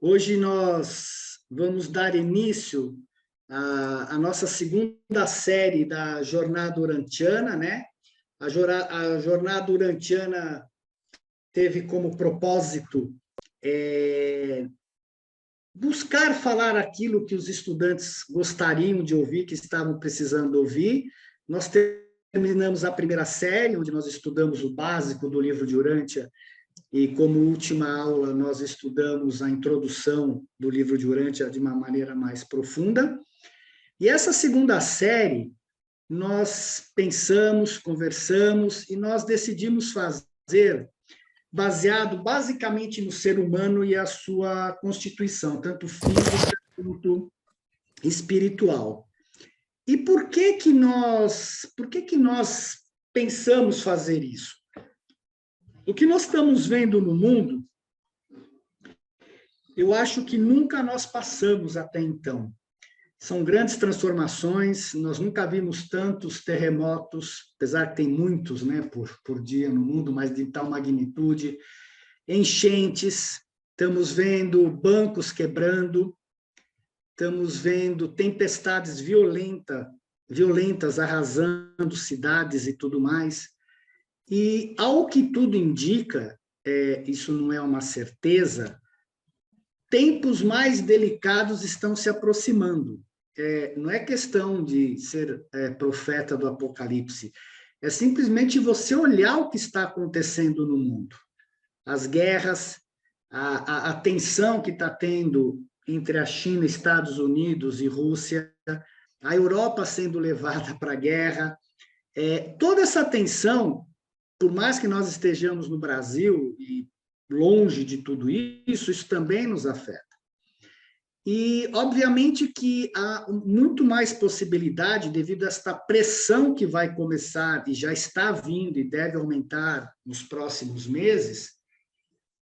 Hoje nós vamos dar início à nossa segunda série da Jornada Urantiana, né? A Jornada Urantiana teve como propósito buscar falar aquilo que os estudantes gostariam de ouvir, que estavam precisando ouvir. Nós terminamos a primeira série, onde nós estudamos o básico do livro de Urântia, e como última aula nós estudamos a introdução do livro de Urântia de uma maneira mais profunda. E essa segunda série, nós pensamos, conversamos, e nós decidimos fazer baseado basicamente no ser humano e a sua constituição, tanto física quanto espiritual. E por que nós pensamos fazer isso? O que nós estamos vendo no mundo, eu acho que nunca nós passamos até então. São grandes transformações, nós nunca vimos tantos terremotos, apesar que tem muitos, né, por dia no mundo, mas de tal magnitude, enchentes, estamos vendo bancos quebrando, estamos vendo tempestades violentas arrasando cidades e tudo mais. E, ao que tudo indica, isso não é uma certeza, tempos mais delicados estão se aproximando. Não é questão de ser profeta do Apocalipse, é simplesmente você olhar o que está acontecendo no mundo. As guerras, a tensão que está tendo entre a China, Estados Unidos e Rússia, a Europa sendo levada para a guerra, toda essa tensão, por mais que nós estejamos no Brasil e longe de tudo isso, isso também nos afeta. E, obviamente, que há muito mais possibilidade, devido a esta pressão que vai começar e já está vindo e deve aumentar nos próximos meses,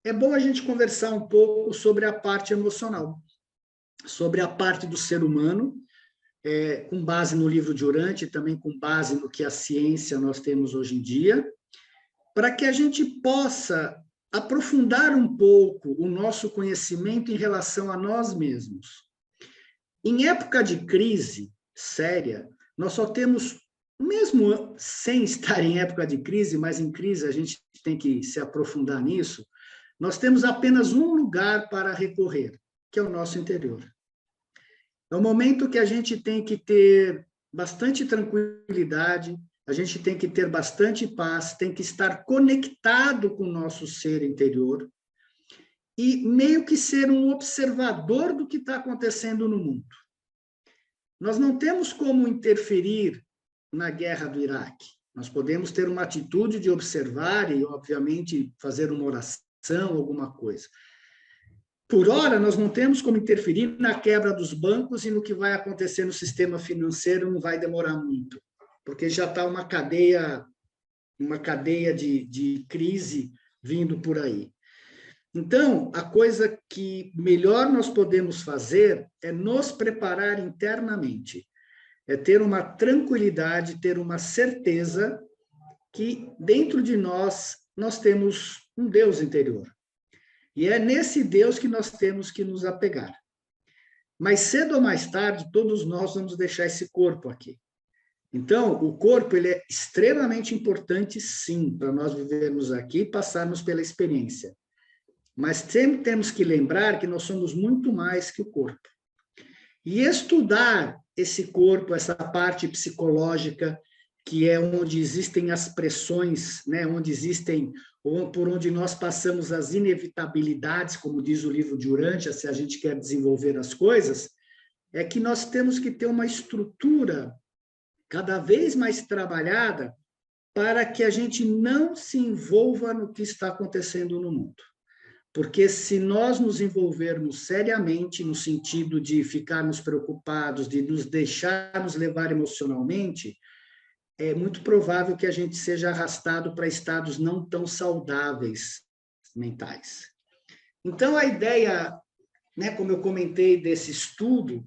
é bom a gente conversar um pouco sobre a parte emocional, sobre a parte do ser humano, com base no livro de Urântia e também com base no que a ciência nós temos hoje em dia, para que a gente possa aprofundar um pouco o nosso conhecimento em relação a nós mesmos. Em época de crise séria, nós só temos, mesmo sem estar em época de crise, mas em crise a gente tem que se aprofundar nisso, nós temos apenas um lugar para recorrer, que é o nosso interior. É um momento que a gente tem que ter bastante tranquilidade, a gente tem que ter bastante paz, tem que estar conectado com o nosso ser interior e meio que ser um observador do que está acontecendo no mundo. Nós não temos como interferir na guerra do Iraque. Nós podemos ter uma atitude de observar e, obviamente, fazer uma oração, alguma coisa. Por hora, nós não temos como interferir na quebra dos bancos e no que vai acontecer no sistema financeiro, não vai demorar muito, porque já está uma cadeia de crise vindo por aí. Então, a coisa que melhor nós podemos fazer é nos preparar internamente, é ter uma tranquilidade, ter uma certeza que dentro de nós temos um Deus interior. E é nesse Deus que nós temos que nos apegar. Mais cedo ou mais tarde, todos nós vamos deixar esse corpo aqui. Então, o corpo ele é extremamente importante, sim, para nós vivermos aqui e passarmos pela experiência. Mas sempre temos que lembrar que nós somos muito mais que o corpo. E estudar esse corpo, essa parte psicológica, que é onde existem as pressões, né, por onde nós passamos as inevitabilidades, como diz o livro de Urântia, se a gente quer desenvolver as coisas, é que nós temos que ter uma estrutura cada vez mais trabalhada para que a gente não se envolva no que está acontecendo no mundo. Porque se nós nos envolvermos seriamente, no sentido de ficarmos preocupados, de nos deixarmos levar emocionalmente, é muito provável que a gente seja arrastado para estados não tão saudáveis mentais. Então, a ideia, né, como eu comentei desse estudo,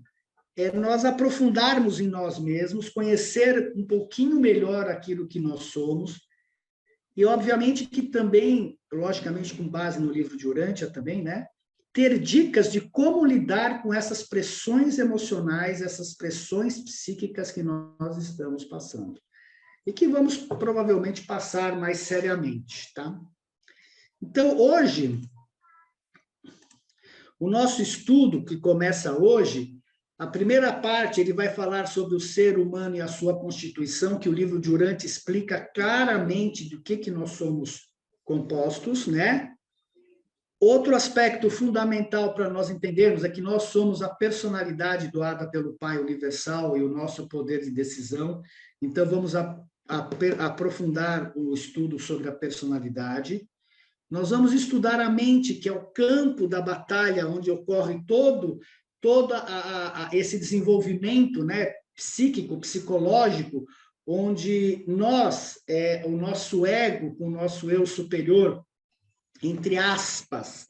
é nós aprofundarmos em nós mesmos, conhecer um pouquinho melhor aquilo que nós somos, e obviamente que também, logicamente com base no livro de Urântia também, né, ter dicas de como lidar com essas pressões emocionais, essas pressões psíquicas que nós estamos passando. E que vamos provavelmente passar mais seriamente, tá? Então, hoje, o nosso estudo, que começa hoje, a primeira parte, ele vai falar sobre o ser humano e a sua constituição, que o livro de Urantia explica claramente do que nós somos compostos, né? Outro aspecto fundamental para nós entendermos é que nós somos a personalidade doada pelo Pai Universal e o nosso poder de decisão. Então, vamos aprofundar o estudo sobre a personalidade. Nós vamos estudar a mente, que é o campo da batalha, onde ocorre todo esse desenvolvimento, né, psíquico, psicológico, onde nós, o nosso ego, o nosso eu superior, entre aspas,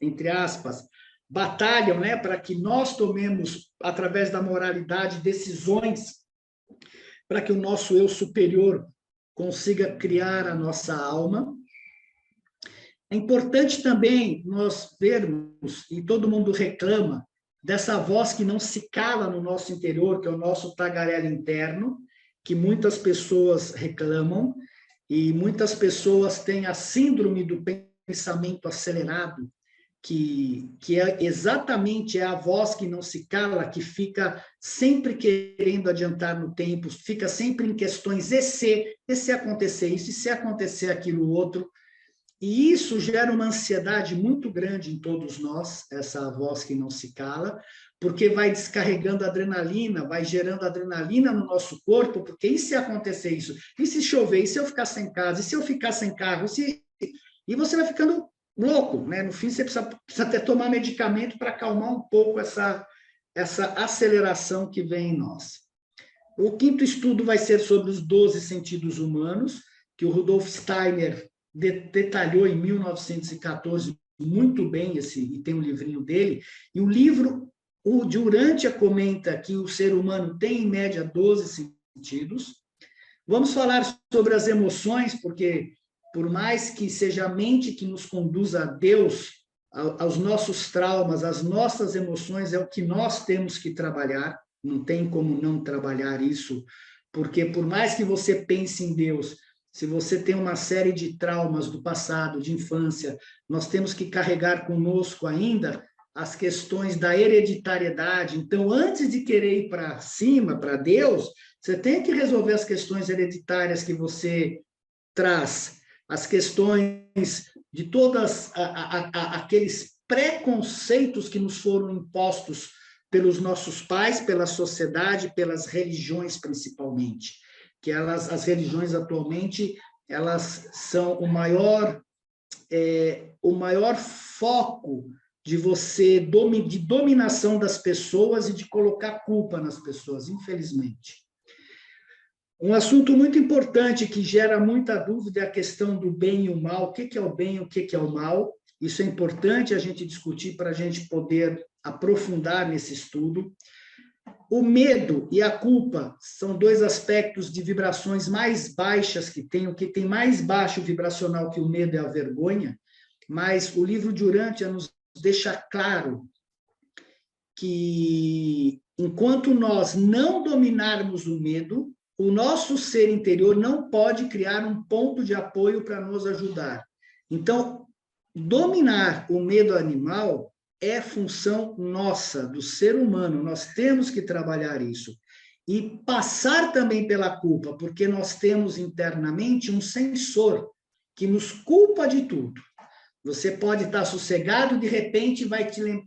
batalham, né, para que nós tomemos, através da moralidade, decisões para que o nosso eu superior consiga criar a nossa alma. É importante também nós vermos, e todo mundo reclama, dessa voz que não se cala no nosso interior, que é o nosso tagarela interno, que muitas pessoas reclamam, e muitas pessoas têm a síndrome do pensamento acelerado, que é exatamente a voz que não se cala, que fica sempre querendo adiantar no tempo, fica sempre em questões, e se acontecer isso, e se acontecer aquilo outro. E isso gera uma ansiedade muito grande em todos nós, essa voz que não se cala, porque vai descarregando adrenalina, vai gerando adrenalina no nosso corpo, porque e se acontecer isso? E se chover? E se eu ficar sem casa? E se eu ficar sem carro? E você vai ficando louco, né? No fim, você precisa até tomar medicamento para acalmar um pouco essa aceleração que vem em nós. O quinto estudo vai ser sobre os 12 sentidos humanos, que o Rudolf Steiner detalhou em 1914 muito bem, e tem um livrinho dele, e o livro, o de Urantia comenta que o ser humano tem, em média, 12 sentidos. Vamos falar sobre as emoções, porque por mais que seja a mente que nos conduza a Deus, aos nossos traumas, às nossas emoções, é o que nós temos que trabalhar, não tem como não trabalhar isso, porque por mais que você pense em Deus, se você tem uma série de traumas do passado, de infância, nós temos que carregar conosco ainda as questões da hereditariedade. Então, antes de querer ir para cima, para Deus, você tem que resolver as questões hereditárias que você traz, as questões de todos aqueles preconceitos que nos foram impostos pelos nossos pais, pela sociedade, pelas religiões principalmente. Que as religiões atualmente, elas são o maior foco de de dominação das pessoas e de colocar culpa nas pessoas, infelizmente. Um assunto muito importante que gera muita dúvida é a questão do bem e o mal. O que é o bem e o que é o mal? Isso é importante a gente discutir para a gente poder aprofundar nesse estudo. O medo e a culpa são dois aspectos de vibrações mais baixas que tem. O que tem mais baixo vibracional que o medo é a vergonha, mas o livro de Urantia nos deixa claro que, enquanto nós não dominarmos o medo, o nosso ser interior não pode criar um ponto de apoio para nos ajudar. Então, dominar o medo animal é função nossa, do ser humano, nós temos que trabalhar isso. E passar também pela culpa, porque nós temos internamente um sensor que nos culpa de tudo. Você pode estar sossegado, de repente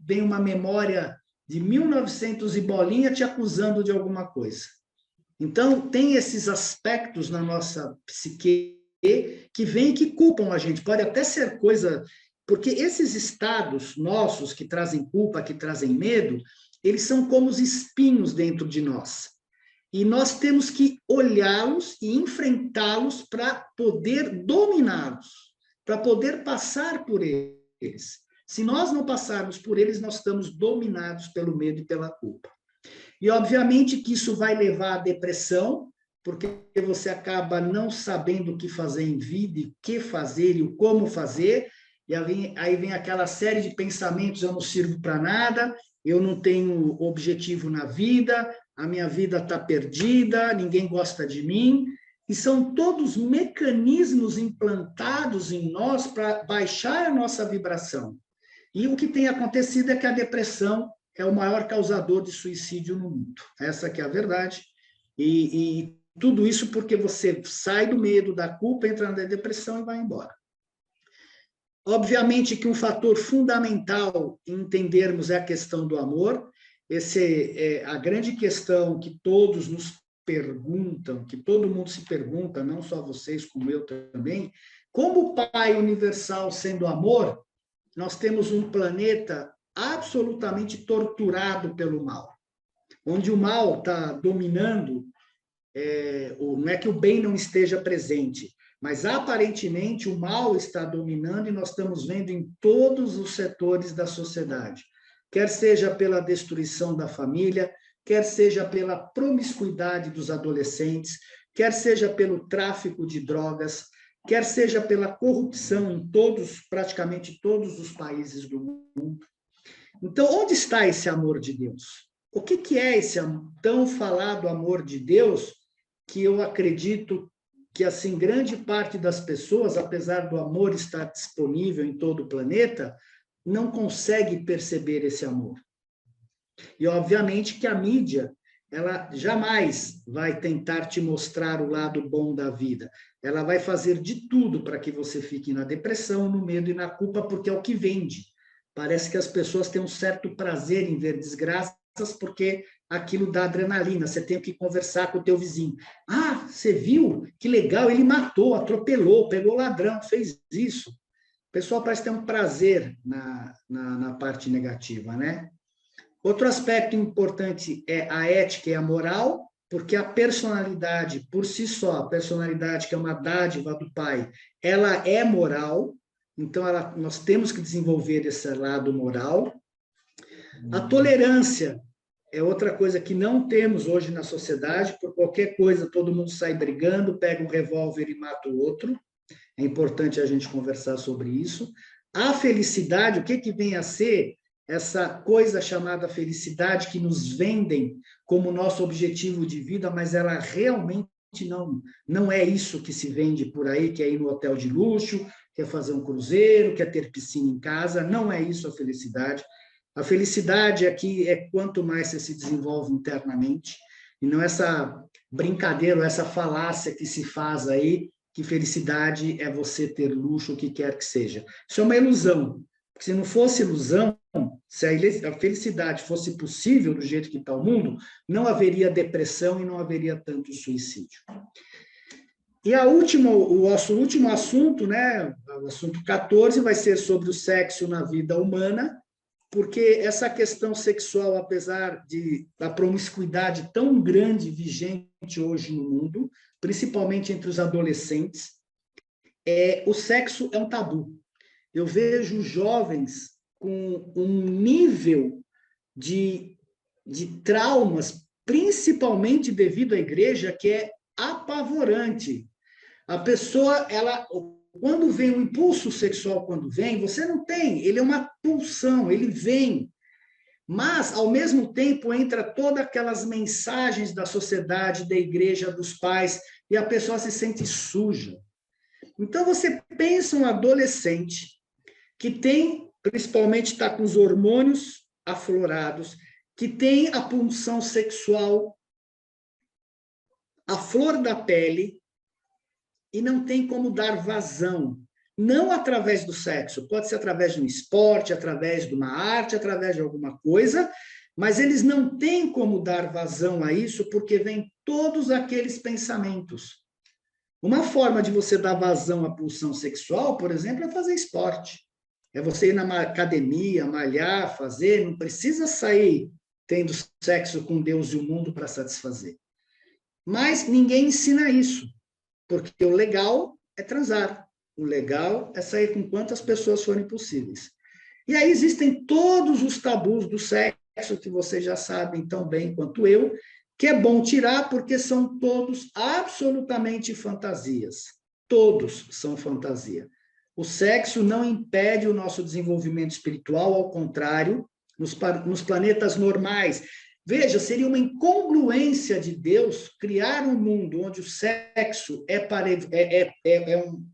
vem uma memória de 1900 e bolinha te acusando de alguma coisa. Então, tem esses aspectos na nossa psique que vêm e que culpam a gente. Pode até ser coisa... Porque esses estados nossos que trazem culpa, que trazem medo, eles são como os espinhos dentro de nós. E nós temos que olhá-los e enfrentá-los para poder dominá-los, para poder passar por eles. Se nós não passarmos por eles, nós estamos dominados pelo medo e pela culpa. E, obviamente, que isso vai levar à depressão, porque você acaba não sabendo o que fazer em vida, e o que fazer e o como fazer, e aí vem aquela série de pensamentos: eu não sirvo para nada, eu não tenho objetivo na vida, a minha vida está perdida, ninguém gosta de mim. E são todos mecanismos implantados em nós para baixar a nossa vibração. E o que tem acontecido é que a depressão é o maior causador de suicídio no mundo. Essa que é a verdade. E tudo isso porque você sai do medo, da culpa, entra na depressão e vai embora. Obviamente que um fator fundamental em entendermos é a questão do amor. Esse é a grande questão que todos nos perguntam, que todo mundo se pergunta, não só vocês, como eu também. Como o Pai Universal sendo amor, nós temos um planeta absolutamente torturado pelo mal, onde o mal está dominando. Não é que o bem não esteja presente, mas aparentemente o mal está dominando, e nós estamos vendo em todos os setores da sociedade, quer seja pela destruição da família, quer seja pela promiscuidade dos adolescentes, quer seja pelo tráfico de drogas, quer seja pela corrupção em praticamente todos os países do mundo. Então, onde está esse amor de Deus? O que é esse tão falado amor de Deus, que eu acredito que, assim, grande parte das pessoas, apesar do amor estar disponível em todo o planeta, não consegue perceber esse amor. E, obviamente, que a mídia, ela jamais vai tentar te mostrar o lado bom da vida. Ela vai fazer de tudo para que você fique na depressão, no medo e na culpa, porque é o que vende. Parece que as pessoas têm um certo prazer em ver desgraças, porque aquilo dá adrenalina. Você tem que conversar com o teu vizinho. Ah, você viu? Que legal, ele matou, atropelou, pegou ladrão, fez isso. O pessoal parece ter um prazer na parte negativa, né? Outro aspecto importante é a ética e a moral, porque a personalidade, por si só, a personalidade, que é uma dádiva do Pai, ela é moral, então nós temos que desenvolver esse lado moral. A tolerância é outra coisa que não temos hoje na sociedade. Por qualquer coisa, todo mundo sai brigando, pega um revólver e mata o outro. É importante a gente conversar sobre isso. A felicidade, o que vem a ser essa coisa chamada felicidade, que nos vendem como nosso objetivo de vida, mas ela realmente não é isso que se vende por aí, que é ir no hotel de luxo, quer fazer um cruzeiro, quer ter piscina em casa. Não é isso a felicidade. A felicidade aqui é quanto mais você se desenvolve internamente, e não essa brincadeira, essa falácia que se faz aí, que felicidade é você ter luxo, o que quer que seja. Isso é uma ilusão. Porque se não fosse ilusão, se a felicidade fosse possível do jeito que está o mundo, não haveria depressão e não haveria tanto suicídio. E o nosso último assunto, né, o assunto 14, vai ser sobre o sexo na vida humana, porque essa questão sexual, apesar da promiscuidade tão grande vigente hoje no mundo, principalmente entre os adolescentes, o sexo é um tabu. Eu vejo jovens com um nível de traumas, principalmente devido à igreja, que é apavorante. A pessoa, quando vem o impulso sexual, você não tem, ele é uma pulsão, ele vem. Mas, ao mesmo tempo, entra todas aquelas mensagens da sociedade, da igreja, dos pais, e a pessoa se sente suja. Então, você pensa um adolescente que tem, principalmente está com os hormônios aflorados, que tem a pulsão sexual à flor da pele, e não tem como dar vazão. Não através do sexo, pode ser através de um esporte, através de uma arte, através de alguma coisa, mas eles não têm como dar vazão a isso, porque vem todos aqueles pensamentos. Uma forma de você dar vazão à pulsão sexual, por exemplo, é fazer esporte. É você ir na academia, malhar, fazer, não precisa sair tendo sexo com Deus e o mundo para satisfazer. Mas ninguém ensina isso, porque o legal é transar. O legal é sair com quantas pessoas forem possíveis. E aí existem todos os tabus do sexo, que vocês já sabem tão bem quanto eu, que é bom tirar, porque são todos absolutamente fantasias. Todos são fantasia. O sexo não impede o nosso desenvolvimento espiritual, ao contrário, nos planetas normais. Veja, seria uma incongruência de Deus criar um mundo onde o sexo é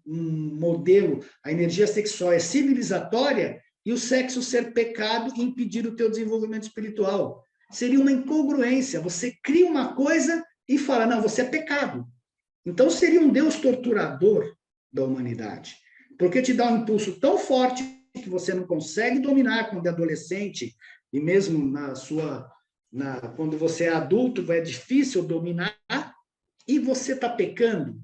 um modelo, a energia sexual é civilizatória, e o sexo ser pecado e impedir o teu desenvolvimento espiritual. Seria uma incongruência. Você cria uma coisa e fala, não, você é pecado. Então, seria um Deus torturador da humanidade, porque te dá um impulso tão forte que você não consegue dominar quando é adolescente, e mesmo quando você é adulto, é difícil dominar, e você está pecando.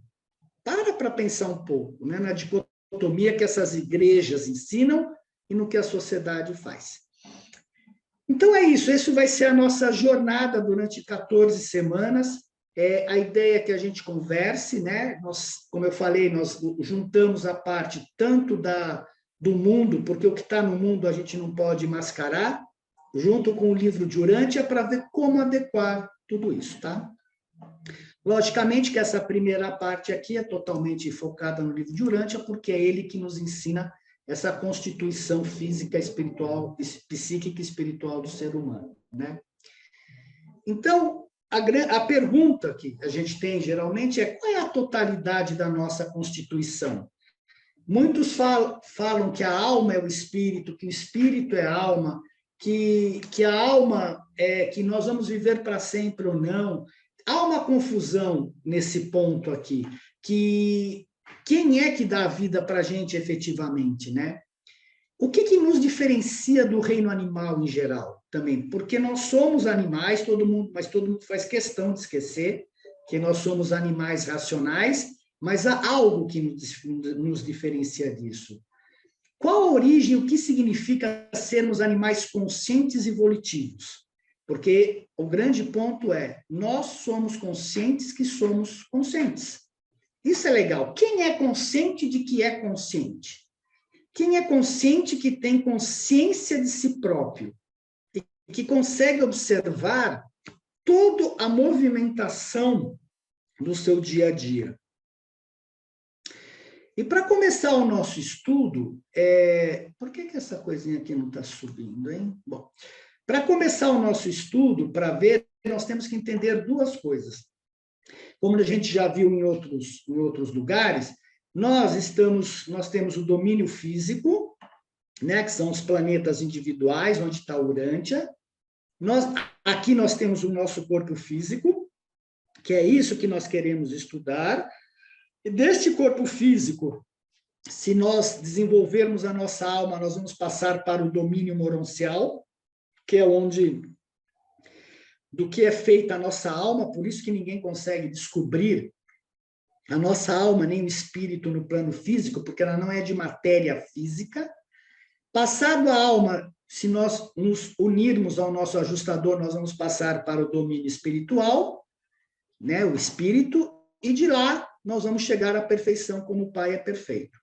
Para pensar um pouco, né, na dicotomia que essas igrejas ensinam e no que a sociedade faz. Então é isso vai ser a nossa jornada durante 14 semanas. A ideia é que a gente converse, né? Como eu falei, nós juntamos a parte tanto do mundo, porque o que está no mundo a gente não pode mascarar, junto com o livro de Urântia, para ver como adequar tudo isso, tá? Logicamente que essa primeira parte aqui é totalmente focada no livro de Urântia, porque é ele que nos ensina essa constituição física, espiritual, psíquica e espiritual do ser humano, né? Então, a pergunta que a gente tem geralmente é: qual é a totalidade da nossa constituição? Muitos falam que a alma é o espírito, que o espírito é a alma, que a alma é que nós vamos viver para sempre ou não. Há uma confusão nesse ponto aqui, que quem é que dá a vida para a gente efetivamente, né? O que nos diferencia do reino animal em geral também? Porque nós somos animais, mas todo mundo faz questão de esquecer que nós somos animais racionais, mas há algo que nos diferencia disso. Qual a origem, o que significa sermos animais conscientes e volitivos? Porque o grande ponto é, nós somos conscientes que somos conscientes. Isso é legal. Quem é consciente de que é consciente? Quem é consciente que tem consciência de si próprio e que consegue observar toda a movimentação do seu dia a dia? E para começar o nosso estudo, por que essa coisinha aqui não está subindo, hein? Bom, para começar o nosso estudo, para ver, nós temos que entender duas coisas. Como a gente já viu em outros lugares, nós temos o domínio físico, né, que são os planetas individuais, onde está Urântia. Aqui nós temos o nosso corpo físico, que é isso que nós queremos estudar. E deste corpo físico, se nós desenvolvermos a nossa alma, nós vamos passar para o domínio moroncial, que é do que é feita a nossa alma, por isso que ninguém consegue descobrir a nossa alma, nem o espírito no plano físico, porque ela não é de matéria física. Passado a alma, se nós nos unirmos ao nosso ajustador, nós vamos passar para o domínio espiritual, né, o espírito, e de lá nós vamos chegar à perfeição como o Pai é perfeito.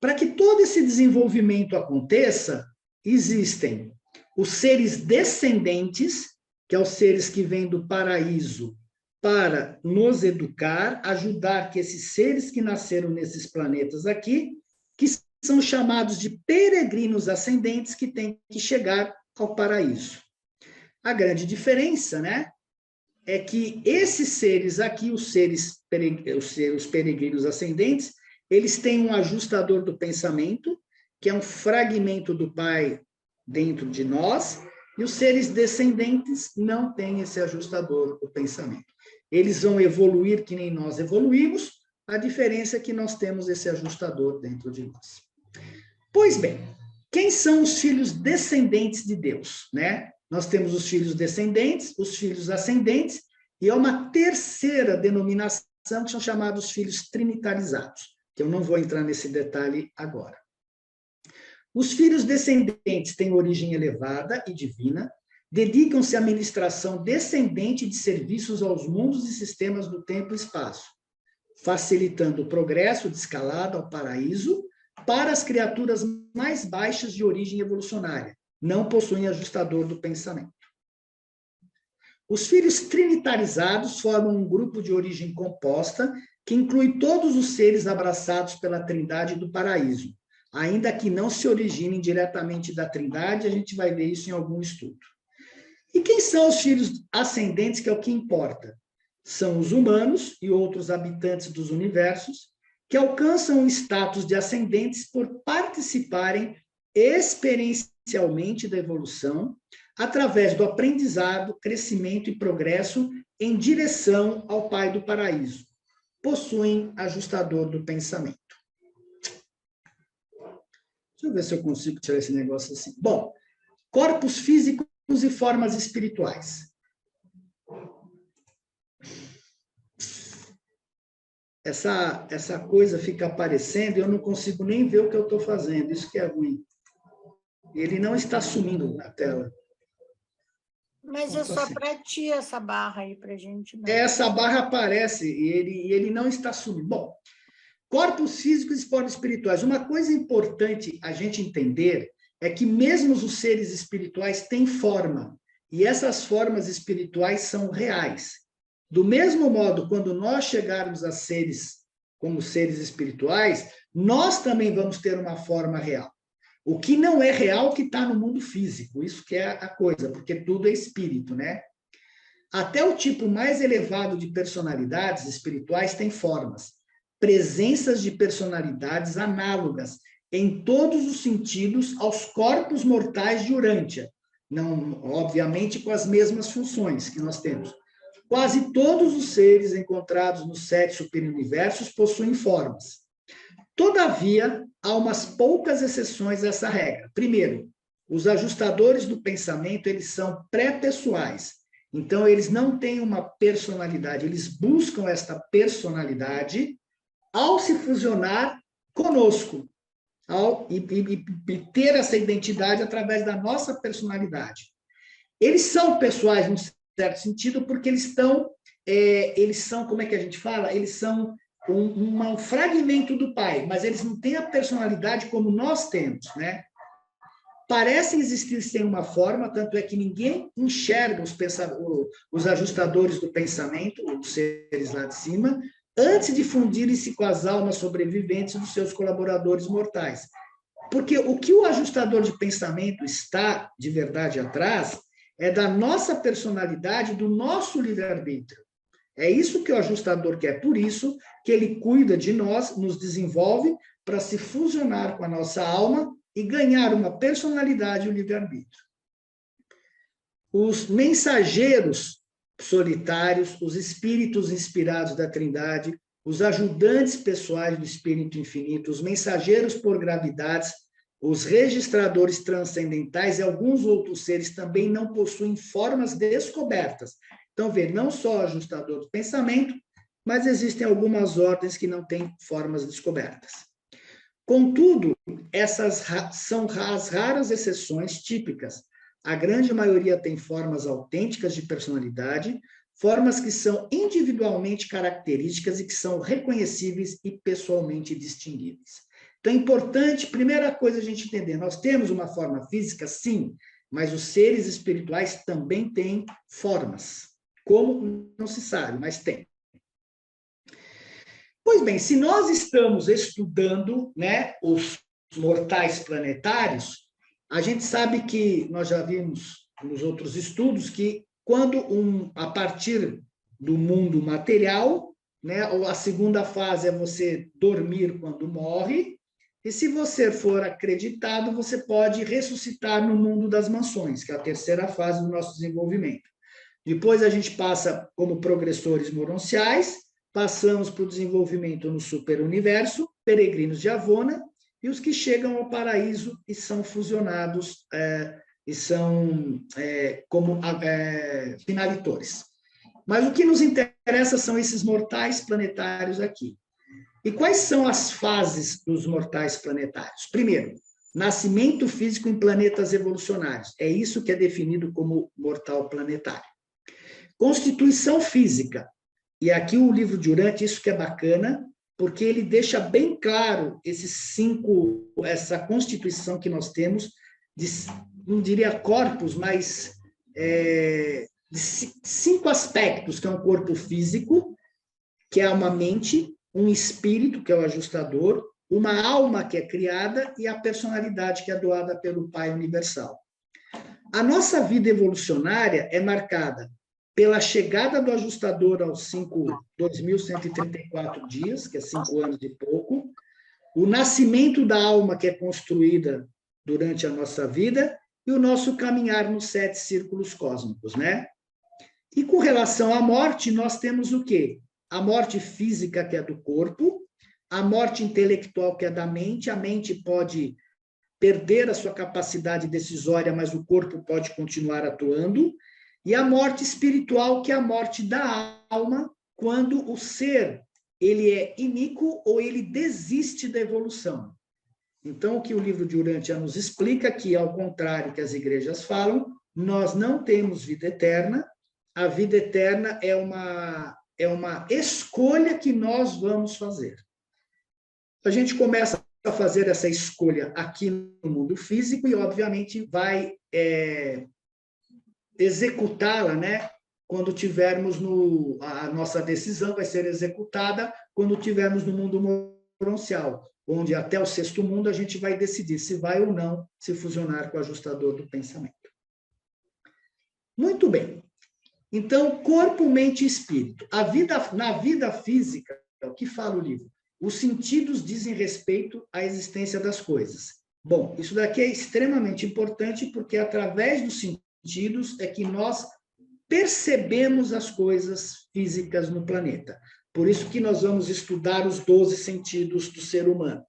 Para que todo esse desenvolvimento aconteça, existem os seres descendentes, que são os seres que vêm do paraíso para nos educar, ajudar que esses seres que nasceram nesses planetas aqui, que são chamados de peregrinos ascendentes, que têm que chegar ao paraíso. A grande diferença, né, é que esses seres aqui, os peregrinos ascendentes, eles têm um ajustador do pensamento, que é um fragmento do Pai dentro de nós, e os seres descendentes não têm esse ajustador do pensamento. Eles vão evoluir que nem nós evoluímos, a diferença é que nós temos esse ajustador dentro de nós. Pois bem, quem são os filhos descendentes de Deus, né? Nós temos os filhos descendentes, os filhos ascendentes, e há uma terceira denominação que são chamados filhos trinitarizados, que eu não vou entrar nesse detalhe agora. Os filhos descendentes têm origem elevada e divina, dedicam-se à ministração descendente de serviços aos mundos e sistemas do tempo e espaço, facilitando o progresso de escalada ao paraíso para as criaturas mais baixas de origem evolucionária. Não possuem ajustador do pensamento. Os filhos trinitarizados formam um grupo de origem composta que inclui todos os seres abraçados pela Trindade do paraíso, ainda que não se originem diretamente da Trindade, a gente vai ver isso em algum estudo. E quem são os filhos ascendentes, que é o que importa? São os humanos e outros habitantes dos universos que alcançam o status de ascendentes por participarem experiencialmente da evolução através do aprendizado, crescimento e progresso em direção ao Pai do Paraíso. Possuem ajustador do pensamento. Deixa eu ver se eu consigo tirar esse negócio assim. Bom, corpos físicos e formas espirituais. Essa coisa fica aparecendo e eu não consigo nem ver o que eu estou fazendo. Isso que é ruim. Ele não está sumindo na tela. Mas é só para ti essa barra aí para a gente. Não. Essa barra aparece e ele não está sumindo. Bom, corpos físicos e formas espirituais. Uma coisa importante a gente entender é que mesmo os seres espirituais têm forma, e essas formas espirituais são reais. Do mesmo modo, quando nós chegarmos a seres como seres espirituais, nós também vamos ter uma forma real. O que não é real que está no mundo físico, isso que é a coisa, porque tudo é espírito, né? Até o tipo mais elevado de personalidades espirituais tem formas, presenças de personalidades análogas em todos os sentidos aos corpos mortais de Urântia, não, obviamente, com as mesmas funções que nós temos. Quase todos os seres encontrados nos 7 superuniversos possuem formas. Todavia, há umas poucas exceções a essa regra. Primeiro, os ajustadores do pensamento, eles são pré-pessoais. Então, eles não têm uma personalidade, eles buscam esta personalidade ao se fusionar conosco, e ter essa identidade através da nossa personalidade. Eles são pessoais, num certo sentido, porque eles são, como é que a gente fala? Eles são um fragmento do Pai, mas eles não têm a personalidade como nós temos, né? Parecem existir sem uma forma, tanto é que ninguém enxerga os ajustadores do pensamento, os seres lá de cima, antes de fundirem-se com as almas sobreviventes dos seus colaboradores mortais. Porque o que o ajustador de pensamento está, de verdade, atrás, é da nossa personalidade, do nosso livre-arbítrio. É isso que o ajustador quer. Por isso que ele cuida de nós, nos desenvolve para se fusionar com a nossa alma e ganhar uma personalidade e um livre-arbítrio. Os mensageiros solitários, os espíritos inspirados da Trindade, os ajudantes pessoais do Espírito Infinito, os mensageiros por gravidades, os registradores transcendentais e alguns outros seres também não possuem formas descobertas. Então, vê, não só o ajustador do pensamento, mas existem algumas ordens que não têm formas descobertas. Contudo, essas são as raras exceções típicas. A grande maioria tem formas autênticas de personalidade, formas que são individualmente características e que são reconhecíveis e pessoalmente distinguíveis. Então, é importante, primeira coisa a gente entender, nós temos uma forma física, sim, mas os seres espirituais também têm formas. Como? Não se sabe, mas tem. Pois bem, se nós estamos estudando, né, os mortais planetários, a gente sabe que, nós já vimos nos outros estudos, que quando a partir do mundo material, né, a segunda fase é você dormir quando morre, e se você for acreditado, você pode ressuscitar no mundo das mansões, que é a terceira fase do nosso desenvolvimento. Depois a gente passa como progressores moronciais, passamos para o desenvolvimento no superuniverso, peregrinos de Avona, e os que chegam ao paraíso e são fusionados e são como finalitores. Mas o que nos interessa são esses mortais planetários aqui. E quais são as fases dos mortais planetários? Primeiro, nascimento físico em planetas evolucionários. É isso que é definido como mortal planetário. Constituição física. E aqui o livro de Urântia, isso que é bacana, porque ele deixa bem claro essa constituição que nós temos, não diria corpos, mas de 5 aspectos, que é um corpo físico, que é uma mente, um espírito, que é o ajustador, uma alma que é criada e a personalidade que é doada pelo Pai Universal. A nossa vida evolucionária é marcada pela chegada do ajustador aos 2.134 dias, que é 5 anos e pouco, o nascimento da alma que é construída durante a nossa vida e o nosso caminhar nos 7 círculos cósmicos, né? E com relação à morte, nós temos o quê? A morte física, que é do corpo, a morte intelectual, que é da mente. A mente pode perder a sua capacidade decisória, mas o corpo pode continuar atuando. E a morte espiritual, que é a morte da alma, quando o ser ele é iníquo ou ele desiste da evolução. Então, o que o livro de Urântia nos explica, que ao contrário que as igrejas falam, nós não temos vida eterna. A vida eterna é uma escolha que nós vamos fazer. A gente começa a fazer essa escolha aqui no mundo físico e, obviamente, vai executá-la, né? Quando tivermos a nossa decisão vai ser executada quando tivermos no mundo morencial, onde até o 6º mundo a gente vai decidir se vai ou não se fusionar com o ajustador do pensamento. Muito bem. Então, corpo, mente e espírito. Na vida física, é o que fala o livro, os sentidos dizem respeito à existência das coisas. Bom, isso daqui é extremamente importante porque através dos sentidos é que nós percebemos as coisas físicas no planeta. Por isso que nós vamos estudar os 12 sentidos do ser humano.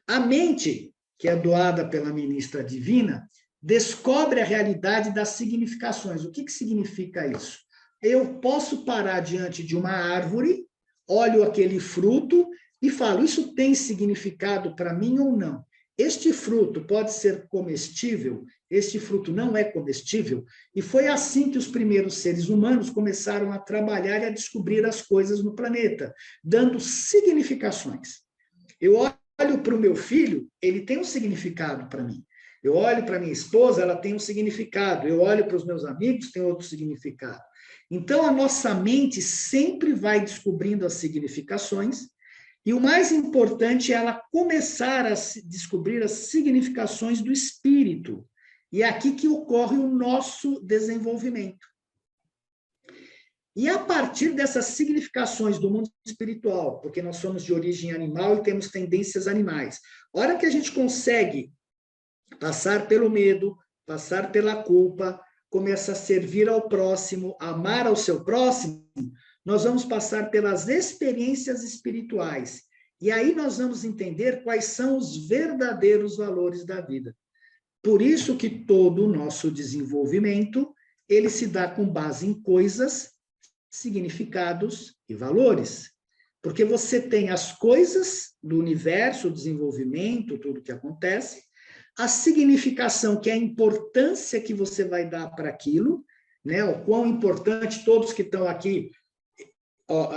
A mente, que é doada pela ministra divina, descobre a realidade das significações. O que significa isso? Eu posso parar diante de uma árvore, olho aquele fruto e falo, isso tem significado para mim ou não? Este fruto pode ser comestível? Este fruto não é comestível? E foi assim que os primeiros seres humanos começaram a trabalhar e a descobrir as coisas no planeta, dando significações. Eu olho para o meu filho, ele tem um significado para mim. Eu olho para minha esposa, ela tem um significado. Eu olho para os meus amigos, tem outro significado. Então, a nossa mente sempre vai descobrindo as significações, e o mais importante é ela começar a descobrir as significações do espírito. E é aqui que ocorre o nosso desenvolvimento. E a partir dessas significações do mundo espiritual, porque nós somos de origem animal e temos tendências animais, a hora que a gente consegue passar pelo medo, passar pela culpa, começa a servir ao próximo, amar ao seu próximo, nós vamos passar pelas experiências espirituais. E aí nós vamos entender quais são os verdadeiros valores da vida. Por isso que todo o nosso desenvolvimento, ele se dá com base em coisas, significados e valores. Porque você tem as coisas do universo, o desenvolvimento, tudo que acontece, a significação, que é a importância que você vai dar para aquilo, né? O quão importante, todos que estão aqui,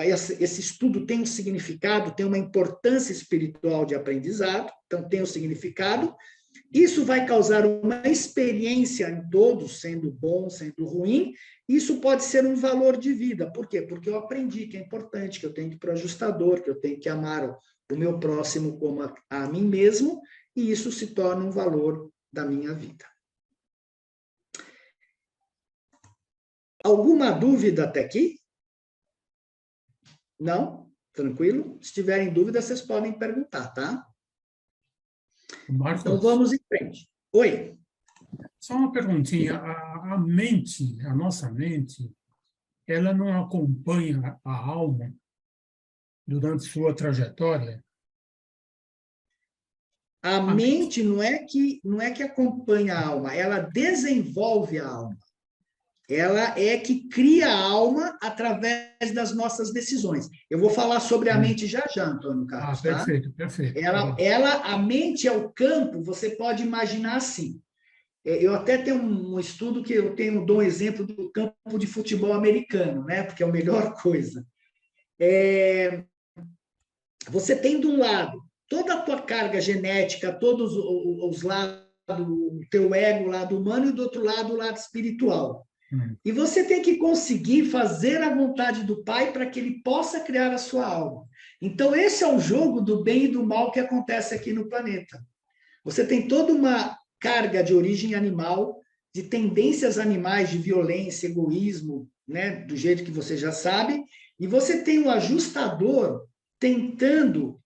esse estudo tem um significado, tem uma importância espiritual de aprendizado, então tem um significado. Isso vai causar uma experiência em todos, sendo bom, sendo ruim. Isso pode ser um valor de vida. Por quê? Porque eu aprendi que é importante, que eu tenho que ir para o ajustador, que eu tenho que amar o meu próximo como a mim mesmo, e isso se torna um valor da minha vida. Alguma dúvida até aqui? Não? Tranquilo? Se tiverem dúvida, vocês podem perguntar, tá? Marcos, então vamos em frente. Oi. Só uma perguntinha. A mente, a nossa mente, ela não acompanha a alma durante sua trajetória? A mente não é que acompanha a alma, ela desenvolve a alma. Ela é que cria a alma através das nossas decisões. Eu vou falar sobre a mente já, Antônio Carlos. Perfeito, perfeito. A mente é o campo, você pode imaginar assim. Eu até tenho um estudo que eu dou um exemplo do campo de futebol americano, né? Porque é a melhor coisa. Você tem de um lado toda a tua carga genética, todos os lados, o teu ego, o lado humano, e do outro lado, o lado espiritual. E você tem que conseguir fazer a vontade do Pai para que ele possa criar a sua alma. Então, esse é o jogo do bem e do mal que acontece aqui no planeta. Você tem toda uma carga de origem animal, de tendências animais, de violência, egoísmo, né, do jeito que você já sabe, e você tem o ajustador tentando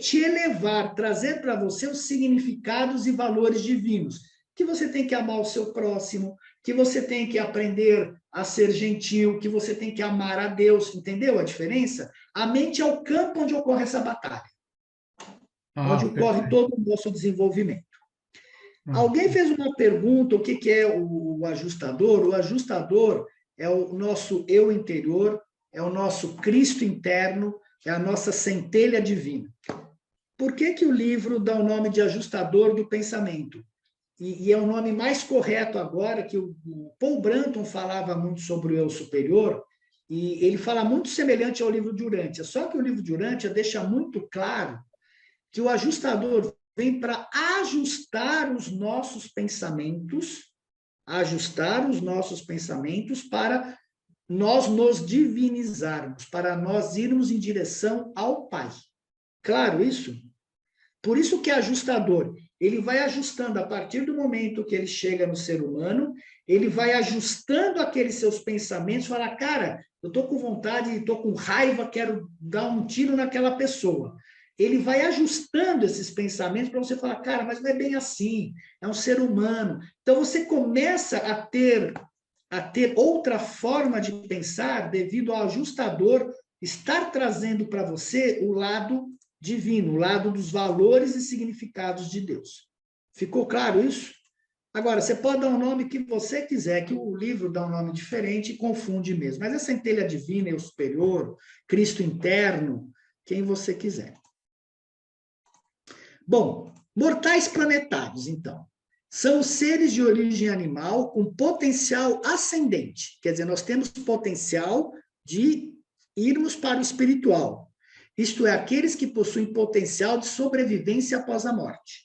te elevar, trazer para você os significados e valores divinos, que você tem que amar o seu próximo, que você tem que aprender a ser gentil, que você tem que amar a Deus, entendeu a diferença? A mente é o campo onde ocorre essa batalha, onde ocorre todo o nosso desenvolvimento. Alguém fez uma pergunta, o que é o ajustador? O ajustador é o nosso eu interior, é o nosso Cristo interno, é a nossa centelha divina. Por que o livro dá o nome de ajustador do pensamento? E é o nome mais correto agora, que o Paul Branton falava muito sobre o eu superior, e ele fala muito semelhante ao livro de Urântia, só que o livro de Urântia deixa muito claro que o ajustador vem para ajustar os nossos pensamentos para nós nos divinizarmos, para nós irmos em direção ao Pai. Claro isso? Por isso que é ajustador. Ele vai ajustando a partir do momento que ele chega no ser humano, ele vai ajustando aqueles seus pensamentos, falar, cara, eu estou com vontade, estou com raiva, quero dar um tiro naquela pessoa. Ele vai ajustando esses pensamentos para você falar, cara, mas não é bem assim, é um ser humano. Então você começa a ter outra forma de pensar devido ao ajustador estar trazendo para você o lado divino, o lado dos valores e significados de Deus. Ficou claro isso? Agora, você pode dar um nome que você quiser, que o livro dá um nome diferente e confunde mesmo. Mas a centelha divina, eu superior, Cristo interno, quem você quiser. Bom, mortais planetários, então. São seres de origem animal com potencial ascendente. Quer dizer, nós temos potencial de irmos para o espiritual. Isto é, aqueles que possuem potencial de sobrevivência após a morte.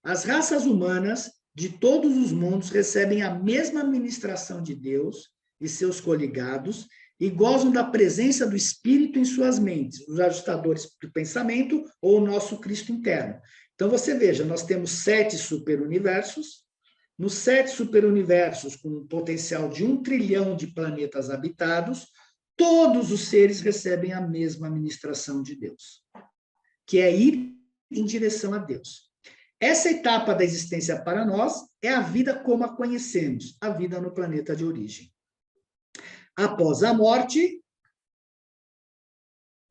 As raças humanas de todos os mundos recebem a mesma administração de Deus e seus coligados e gozam da presença do Espírito em suas mentes, os ajustadores do pensamento ou o nosso Cristo interno. Então, você veja, nós temos 7 superuniversos. Nos 7 superuniversos, com um potencial de 1 trilhão de planetas habitados, todos os seres recebem a mesma administração de Deus, que é ir em direção a Deus. Essa etapa da existência para nós é a vida como a conhecemos, a vida no planeta de origem. Após a morte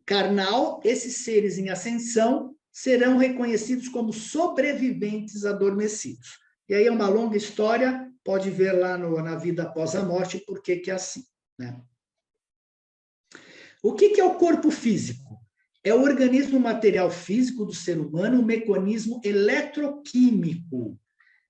carnal, esses seres em ascensão serão reconhecidos como sobreviventes adormecidos. E aí é uma longa história, pode ver lá na vida após a morte, por que é assim, né? O que é o corpo físico? É o organismo material físico do ser humano, um mecanismo eletroquímico.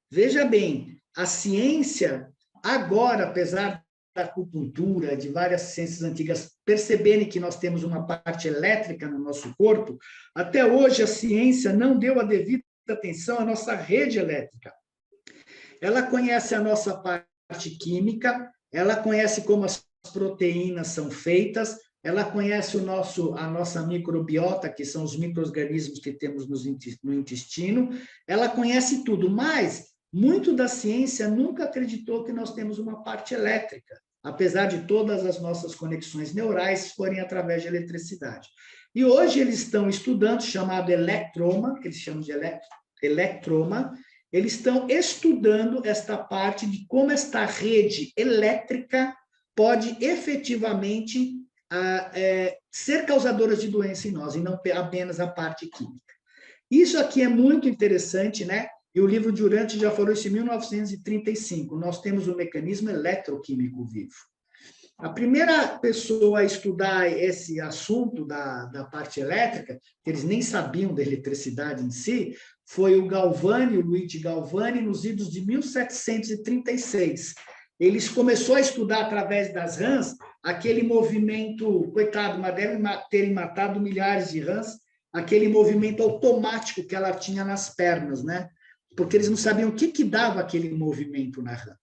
Veja bem, a ciência, agora, apesar da acupuntura, de várias ciências antigas, perceberem que nós temos uma parte elétrica no nosso corpo, até hoje a ciência não deu a devida atenção à nossa rede elétrica. Ela conhece a nossa parte química, ela conhece como as proteínas são feitas, ela conhece a nossa microbiota, que são os micro-organismos que temos no intestino, ela conhece tudo, mas muito da ciência nunca acreditou que nós temos uma parte elétrica, apesar de todas as nossas conexões neurais forem através de eletricidade. E hoje eles estão estudando, chamado electroma, que eles chamam de electroma, eles estão estudando esta parte de como esta rede elétrica pode efetivamente ser causadora de doença em nós, e não apenas a parte química. Isso aqui é muito interessante, né? E o livro de Urântia já falou isso em 1935. Nós temos um mecanismo eletroquímico vivo. A primeira pessoa a estudar esse assunto da parte elétrica, que eles nem sabiam da eletricidade em si, foi o Galvani, o Luigi Galvani, nos idos de 1736. Eles começou a estudar através das rãs aquele movimento, coitado, mas devem terem matado milhares de rãs, aquele movimento automático que ela tinha nas pernas, né? Porque eles não sabiam o que dava aquele movimento na rã.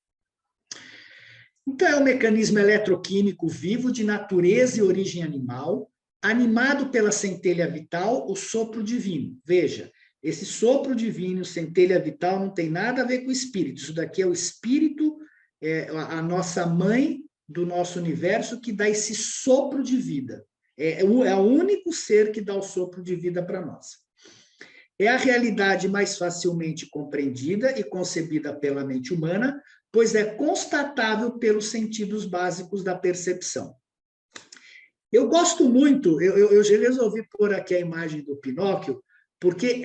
Então, é um mecanismo eletroquímico vivo de natureza e origem animal, animado pela centelha vital, o sopro divino. Veja, esse sopro divino, centelha vital, não tem nada a ver com o espírito. Isso daqui é o espírito, a nossa mãe do nosso universo, que dá esse sopro de vida. É o único ser que dá o sopro de vida para nós. É a realidade mais facilmente compreendida e concebida pela mente humana, pois é constatável pelos sentidos básicos da percepção. Eu gosto muito, eu já resolvi pôr aqui a imagem do Pinóquio, porque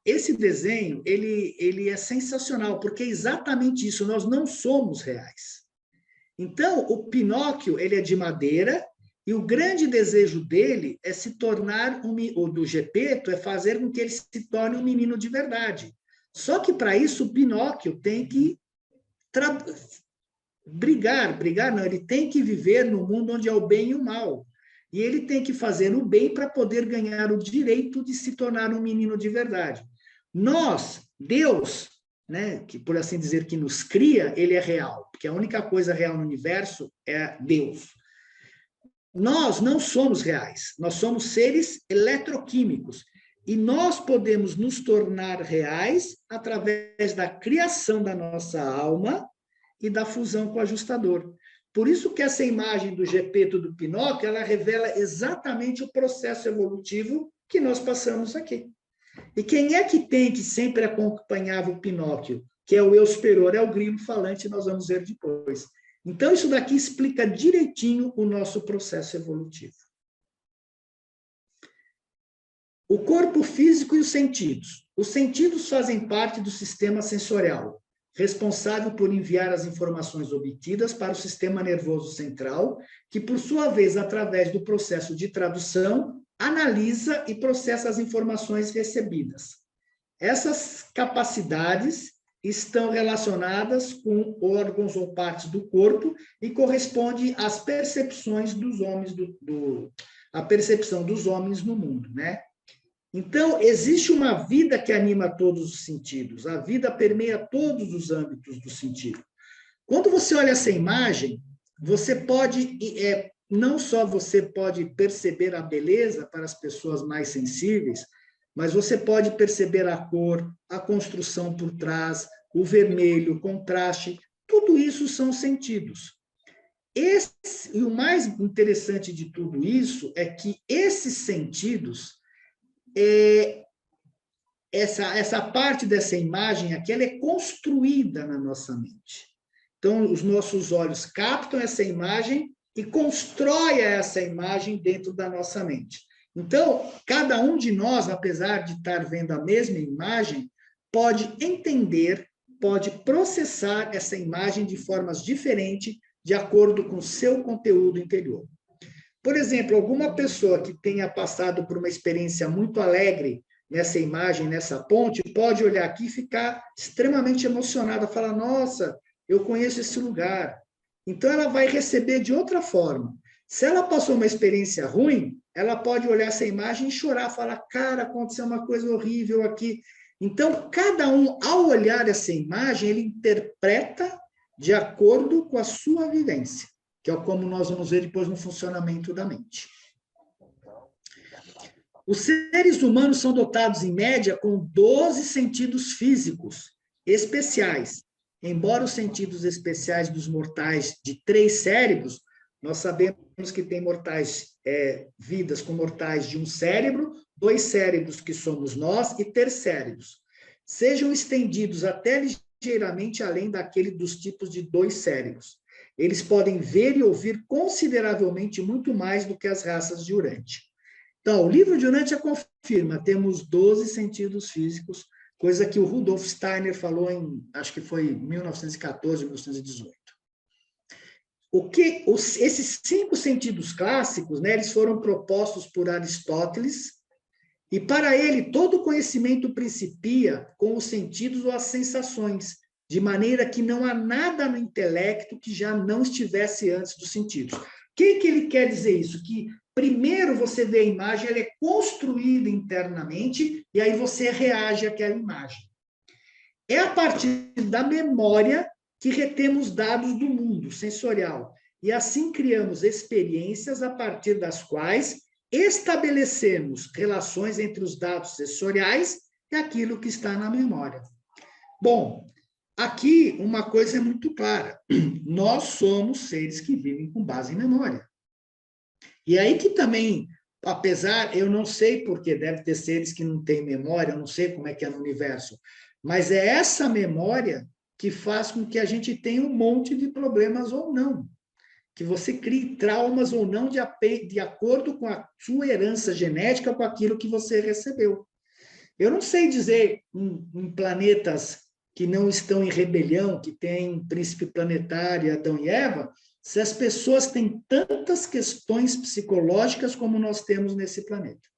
esse desenho, ele é sensacional, porque é exatamente isso, nós não somos reais. Então, o Pinóquio, ele é de madeira, e o grande desejo dele é se tornar, o do Gepeto, é fazer com que ele se torne um menino de verdade. Só que, para isso, o Pinóquio tem que brigar não, ele tem que viver no mundo onde é o bem e o mal. E ele tem que fazer o bem para poder ganhar o direito de se tornar um menino de verdade. Nós, Deus, né, que por assim dizer que nos cria, ele é real, porque a única coisa real no universo é Deus. Nós não somos reais, nós somos seres eletroquímicos e nós podemos nos tornar reais através da criação da nossa alma e da fusão com o ajustador. Por isso que essa imagem do Gepeto do Pinóquio, ela revela exatamente o processo evolutivo que nós passamos aqui. E quem é que sempre acompanhava o Pinóquio? Que é o eu superior, é o grilo falante, nós vamos ver depois. Então, isso daqui explica direitinho o nosso processo evolutivo. O corpo físico e os sentidos. Os sentidos fazem parte do sistema sensorial, responsável por enviar as informações obtidas para o sistema nervoso central, que, por sua vez, através do processo de tradução, analisa e processa as informações recebidas. Essas capacidades estão relacionadas com órgãos ou partes do corpo e corresponde às percepções dos homens, a percepção dos homens no mundo, né? Então, existe uma vida que anima todos os sentidos. A vida permeia todos os âmbitos do sentido. Quando você olha essa imagem, você pode, não só você pode perceber a beleza para as pessoas mais sensíveis, mas você pode perceber a cor, a construção por trás, o vermelho, o contraste, tudo isso são sentidos. E o mais interessante de tudo isso é que esses sentidos, essa parte dessa imagem aqui, ela é construída na nossa mente. Então, os nossos olhos captam essa imagem e constroem essa imagem dentro da nossa mente. Então, cada um de nós, apesar de estar vendo a mesma imagem, pode entender, pode processar essa imagem de formas diferentes, de acordo com o seu conteúdo interior. Por exemplo, alguma pessoa que tenha passado por uma experiência muito alegre nessa imagem, nessa ponte, pode olhar aqui e ficar extremamente emocionada, falar, nossa, eu conheço esse lugar. Então, ela vai receber de outra forma. Se ela passou uma experiência ruim, ela pode olhar essa imagem e chorar, falar, cara, aconteceu uma coisa horrível aqui. Então, cada um, ao olhar essa imagem, ele interpreta de acordo com a sua vivência, que é como nós vamos ver depois no funcionamento da mente. Os seres humanos são dotados, em média, com 12 sentidos físicos especiais. Embora os sentidos especiais dos mortais de 3 cérebros, nós sabemos que tem vidas com mortais de 1 cérebro, 2 cérebros que somos nós e 3 cérebros. Sejam estendidos até ligeiramente além dos tipos de 2 cérebros. Eles podem ver e ouvir consideravelmente muito mais do que as raças de Urantia. Então, o livro de Urantia confirma, temos 12 sentidos físicos, coisa que o Rudolf Steiner falou acho que foi 1914, 1918. Esses 5 sentidos clássicos, né, eles foram propostos por Aristóteles, e para ele, todo conhecimento principia com os sentidos ou as sensações, de maneira que não há nada no intelecto que já não estivesse antes dos sentidos. O que ele quer dizer isso? Que primeiro você vê a imagem, ela é construída internamente, e aí você reage àquela imagem. É a partir da memória que retemos dados do mundo sensorial, e assim criamos experiências a partir das quais estabelecermos relações entre os dados sensoriais e aquilo que está na memória. Bom, aqui uma coisa é muito clara. Nós somos seres que vivem com base em memória. E aí que também, apesar, eu não sei porque deve ter seres que não têm memória, eu não sei como é que é no universo, mas é essa memória que faz com que a gente tenha um monte de problemas ou não. Que você crie traumas ou não de acordo com a sua herança genética, com aquilo que você recebeu. Eu não sei dizer em planetas que não estão em rebelião, que tem príncipe planetário, Adão e Eva, se as pessoas têm tantas questões psicológicas como nós temos nesse planeta.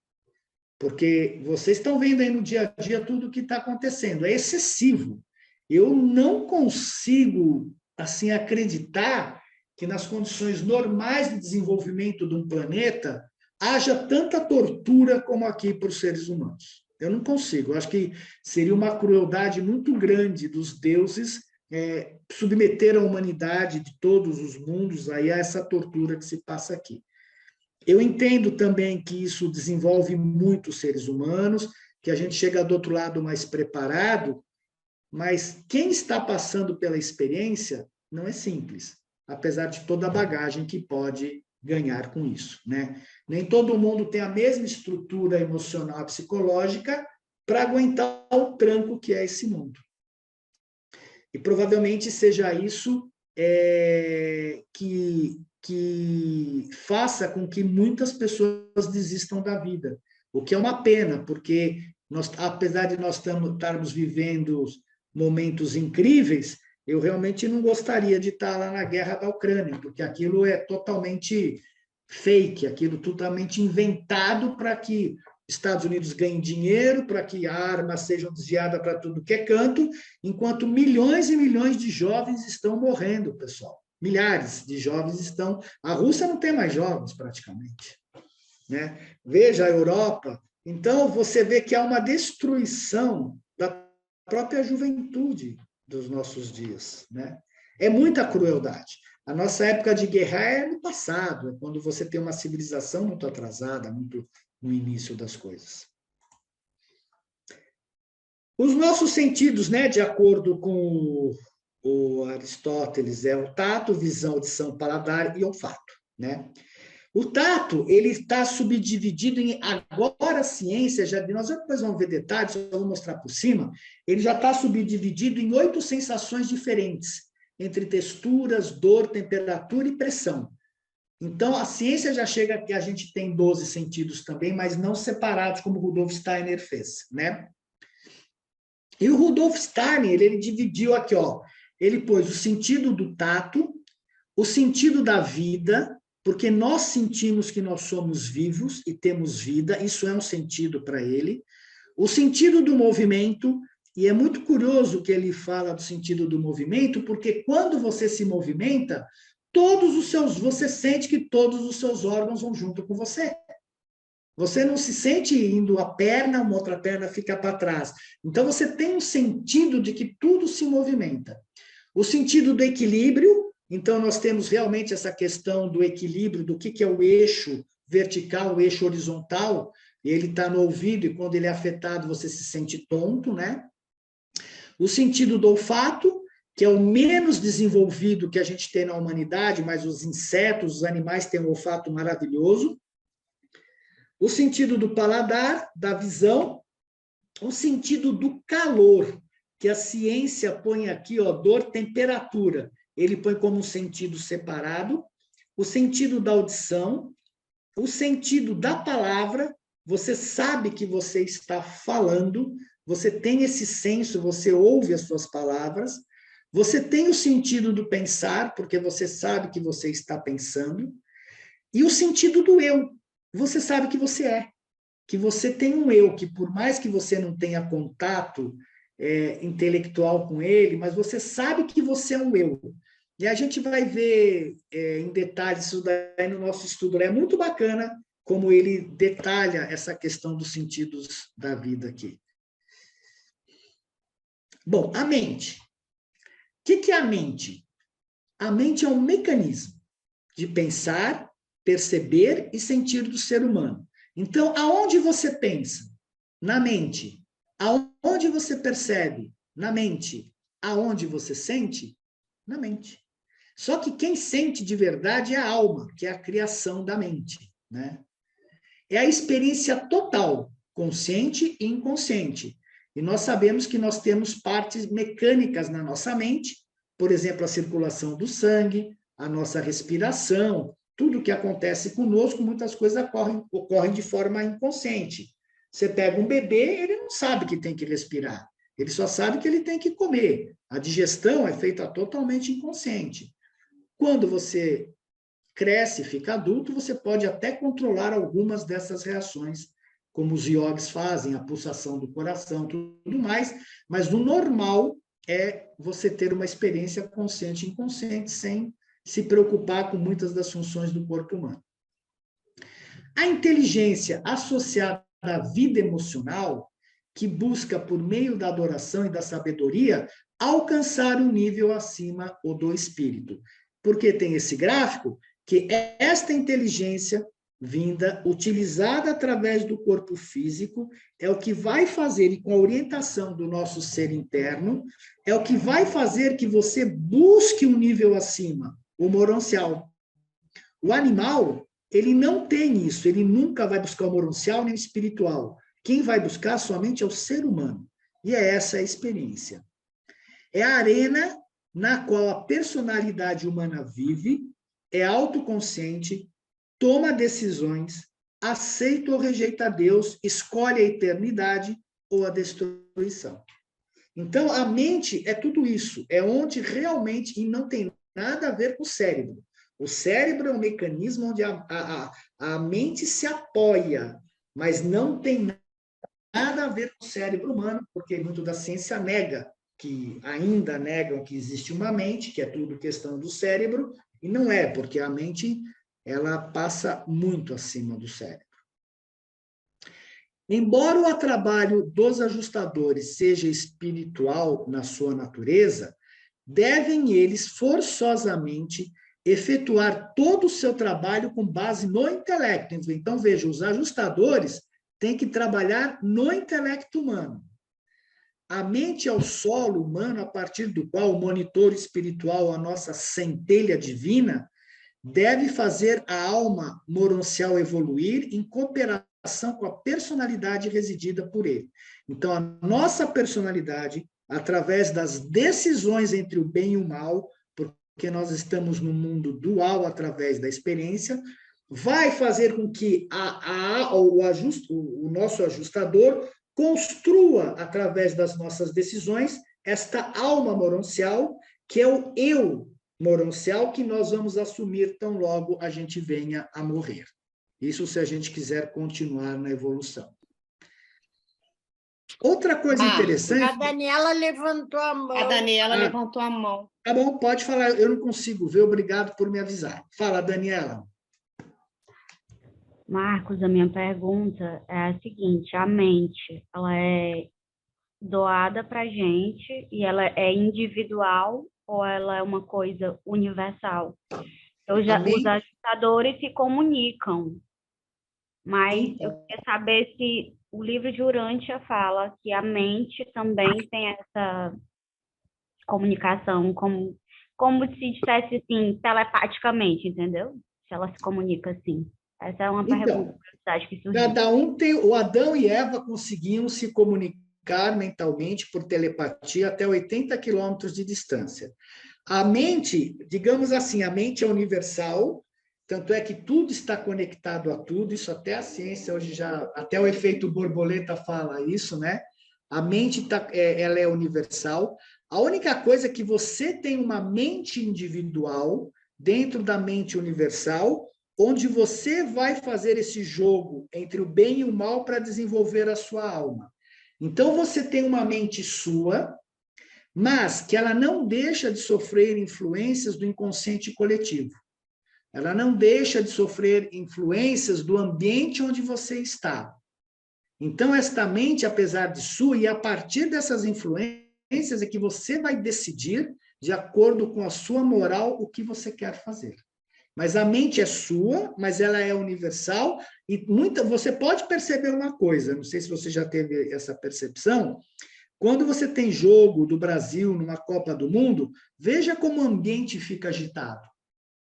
Porque vocês estão vendo aí no dia a dia tudo o que está acontecendo. É excessivo. Eu não consigo, assim, acreditar que nas condições normais de desenvolvimento de um planeta haja tanta tortura como aqui para os seres humanos. Eu não consigo. Eu acho que seria uma crueldade muito grande dos deuses submeter a humanidade de todos os mundos aí a essa tortura que se passa aqui. Eu entendo também que isso desenvolve muito os seres humanos, que a gente chega do outro lado mais preparado, mas quem está passando pela experiência não é simples, apesar de toda a bagagem que pode ganhar com isso, né? Nem todo mundo tem a mesma estrutura emocional e psicológica para aguentar o tranco que é esse mundo. E provavelmente seja isso que faça com que muitas pessoas desistam da vida, o que é uma pena, porque apesar de nós estarmos vivendo momentos incríveis, eu realmente não gostaria de estar lá na guerra da Ucrânia, porque aquilo é totalmente fake, aquilo totalmente inventado para que Estados Unidos ganhem dinheiro, para que armas sejam desviadas para tudo que é canto, enquanto milhões e milhões de jovens estão morrendo, pessoal. Milhares de jovens estão... A Rússia não tem mais jovens, praticamente, né? Veja a Europa. Então, você vê que há uma destruição da própria juventude dos nossos dias, né? É muita crueldade. A nossa época de guerra é no passado, é quando você tem uma civilização muito atrasada, muito no início das coisas. Os nossos sentidos, né, de acordo com o Aristóteles, é o tato, visão, audição, paladar e olfato, né? O tato, ele está subdividido em... Agora a ciência, nós depois vamos ver detalhes, só vou mostrar por cima, ele já está subdividido em 8 sensações diferentes, entre texturas, dor, temperatura e pressão. Então, a ciência já chega que a gente tem 12 sentidos também, mas não separados, como o Rudolf Steiner fez, né? E o Rudolf Steiner, ele dividiu aqui, ó, ele pôs o sentido do tato, o sentido da vida, porque nós sentimos que nós somos vivos e temos vida, isso é um sentido para ele. O sentido do movimento, e é muito curioso que ele fala do sentido do movimento, porque quando você se movimenta, você sente que todos os seus órgãos vão junto com você. Você não se sente indo a perna, uma outra perna fica para trás. Então, você tem um sentido de que tudo se movimenta. O sentido do equilíbrio, então, nós temos realmente essa questão do equilíbrio, do que é o eixo vertical, o eixo horizontal, ele está no ouvido e quando ele é afetado você se sente tonto, né? O sentido do olfato, que é o menos desenvolvido que a gente tem na humanidade, mas os insetos, os animais têm um olfato maravilhoso. O sentido do paladar, da visão. O sentido do calor, que a ciência põe aqui, ó, dor, temperatura. Ele põe como um sentido separado. O sentido da audição. O sentido da palavra. Você sabe que você está falando. Você tem esse senso, você ouve as suas palavras. Você tem o sentido do pensar, porque você sabe que você está pensando. E o sentido do eu. Você sabe que você é. Que você tem um eu, que por mais que você não tenha contato intelectual com ele, mas você sabe que você é um eu. E a gente vai ver em detalhes isso daí no nosso estudo. É muito bacana como ele detalha essa questão dos sentidos da vida aqui. Bom, a mente. O que é a mente? A mente é um mecanismo de pensar, perceber e sentir do ser humano. Então, aonde você pensa? Na mente. Aonde você percebe? Na mente. Aonde você sente? Na mente. Só que quem sente de verdade é a alma, que é a criação da mente, né? É a experiência total, consciente e inconsciente. E nós sabemos que nós temos partes mecânicas na nossa mente, por exemplo, a circulação do sangue, a nossa respiração, tudo que acontece conosco, muitas coisas ocorrem de forma inconsciente. Você pega um bebê, ele não sabe que tem que respirar, ele só sabe que ele tem que comer. A digestão é feita totalmente inconsciente. Quando você cresce, fica adulto, você pode até controlar algumas dessas reações, como os yogis fazem, a pulsação do coração, tudo mais, mas o normal é você ter uma experiência consciente e inconsciente, sem se preocupar com muitas das funções do corpo humano. A inteligência associada à vida emocional, que busca, por meio da adoração e da sabedoria, alcançar um nível acima do espírito. Porque tem esse gráfico que esta inteligência vinda, utilizada através do corpo físico, é o que vai fazer, e com a orientação do nosso ser interno, é o que vai fazer que você busque um nível acima, o moroncial. O animal, ele não tem isso, ele nunca vai buscar o moroncial nem o espiritual. Quem vai buscar somente é o ser humano. E é essa a experiência. É a arena na qual a personalidade humana vive, é autoconsciente, toma decisões, aceita ou rejeita Deus, escolhe a eternidade ou a destruição. Então, a mente é tudo isso, é onde realmente, e não tem nada a ver com o cérebro. O cérebro é um mecanismo onde a mente se apoia, mas não tem nada a ver com o cérebro humano, porque muito da ciência ainda negam que existe uma mente, que é tudo questão do cérebro, e não é, porque a mente ela passa muito acima do cérebro. Embora o trabalho dos ajustadores seja espiritual na sua natureza, devem eles forçosamente efetuar todo o seu trabalho com base no intelecto. Então, veja, os ajustadores têm que trabalhar no intelecto humano. A mente é o solo humano a partir do qual o monitor espiritual, a nossa centelha divina, deve fazer a alma moroncial evoluir em cooperação com a personalidade residida por ele. Então, a nossa personalidade, através das decisões entre o bem e o mal, porque nós estamos no mundo dual através da experiência, vai fazer com que o nosso ajustador construa, através das nossas decisões, esta alma moroncial, que é o eu moroncial, que nós vamos assumir tão logo a gente venha a morrer. Isso se a gente quiser continuar na evolução. Outra coisa interessante... A Daniela levantou a mão. A Daniela levantou a mão. Tá bom, pode falar, eu não consigo ver, obrigado por me avisar. Fala, Daniela. Marcos, a minha pergunta é a seguinte: a mente, ela é doada para a gente e ela é individual ou ela é uma coisa universal? Os ajustadores se comunicam, mas eu queria saber se o livro de Urântia fala que a mente também tem essa comunicação, como se dissesse assim, telepaticamente, entendeu? Se ela se comunica assim. Essa é uma pergunta que surgiu. Cada um tem... O Adão e Eva conseguiam se comunicar mentalmente por telepatia até 80 quilômetros de distância. A mente, digamos assim, a mente é universal, tanto é que tudo está conectado a tudo, isso até a ciência hoje já... Até o efeito borboleta fala isso, né? A mente ela é universal. A única coisa é que você tem uma mente individual dentro da mente universal, onde você vai fazer esse jogo entre o bem e o mal para desenvolver a sua alma. Então, você tem uma mente sua, mas que ela não deixa de sofrer influências do inconsciente coletivo. Ela não deixa de sofrer influências do ambiente onde você está. Então, esta mente, apesar de sua, e a partir dessas influências é que você vai decidir, de acordo com a sua moral, o que você quer fazer. Mas a mente é sua, mas ela é universal, e você pode perceber uma coisa, não sei se você já teve essa percepção, quando você tem jogo do Brasil numa Copa do Mundo, veja como o ambiente fica agitado.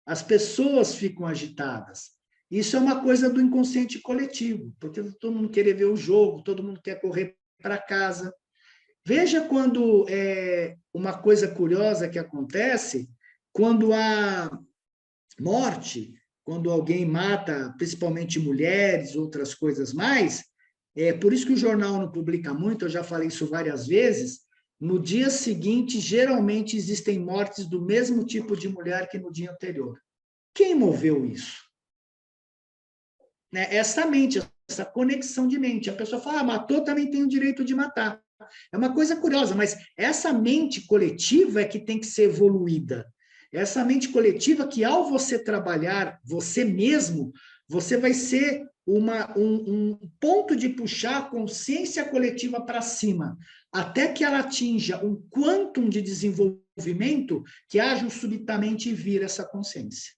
As pessoas ficam agitadas. Isso é uma coisa do inconsciente coletivo, porque todo mundo quer ver o jogo, todo mundo quer correr para casa. Veja quando uma coisa curiosa que acontece, quando há morte, quando alguém mata, principalmente mulheres, outras coisas mais, por isso que o jornal não publica muito, eu já falei isso várias vezes, no dia seguinte, geralmente existem mortes do mesmo tipo de mulher que no dia anterior. Quem moveu isso? Essa mente, essa conexão de mente. A pessoa fala, matou, também tem o direito de matar. É uma coisa curiosa, mas essa mente coletiva é que tem que ser evoluída. Essa mente coletiva que, ao você trabalhar você mesmo, você vai ser um ponto de puxar a consciência coletiva para cima, até que ela atinja um quantum de desenvolvimento que haja subitamente vir essa consciência.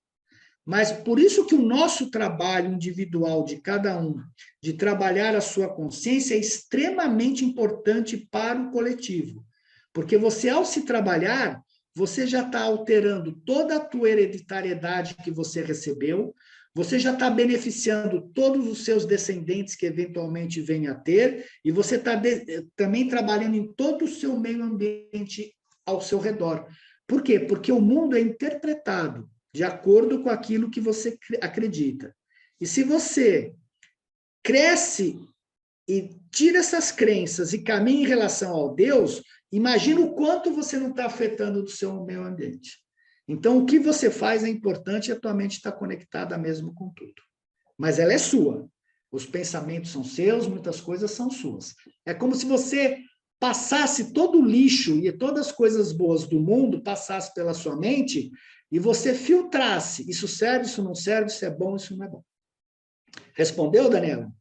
Mas por isso que o nosso trabalho individual de cada um, de trabalhar a sua consciência, é extremamente importante para o coletivo. Porque você, ao se trabalhar, você já está alterando toda a tua hereditariedade que você recebeu, você já está beneficiando todos os seus descendentes que eventualmente venham a ter, e você está também trabalhando em todo o seu meio ambiente ao seu redor. Por quê? Porque o mundo é interpretado de acordo com aquilo que você acredita. E se você cresce e tira essas crenças e caminha em relação ao Deus, imagina o quanto você não está afetando do seu meio ambiente. Então, o que você faz é importante e a tua mente está conectada mesmo com tudo. Mas ela é sua. Os pensamentos são seus, muitas coisas são suas. É como se você passasse todo o lixo e todas as coisas boas do mundo passasse pela sua mente e você filtrasse. Isso serve, isso não serve, isso é bom, isso não é bom. Respondeu, Daniela?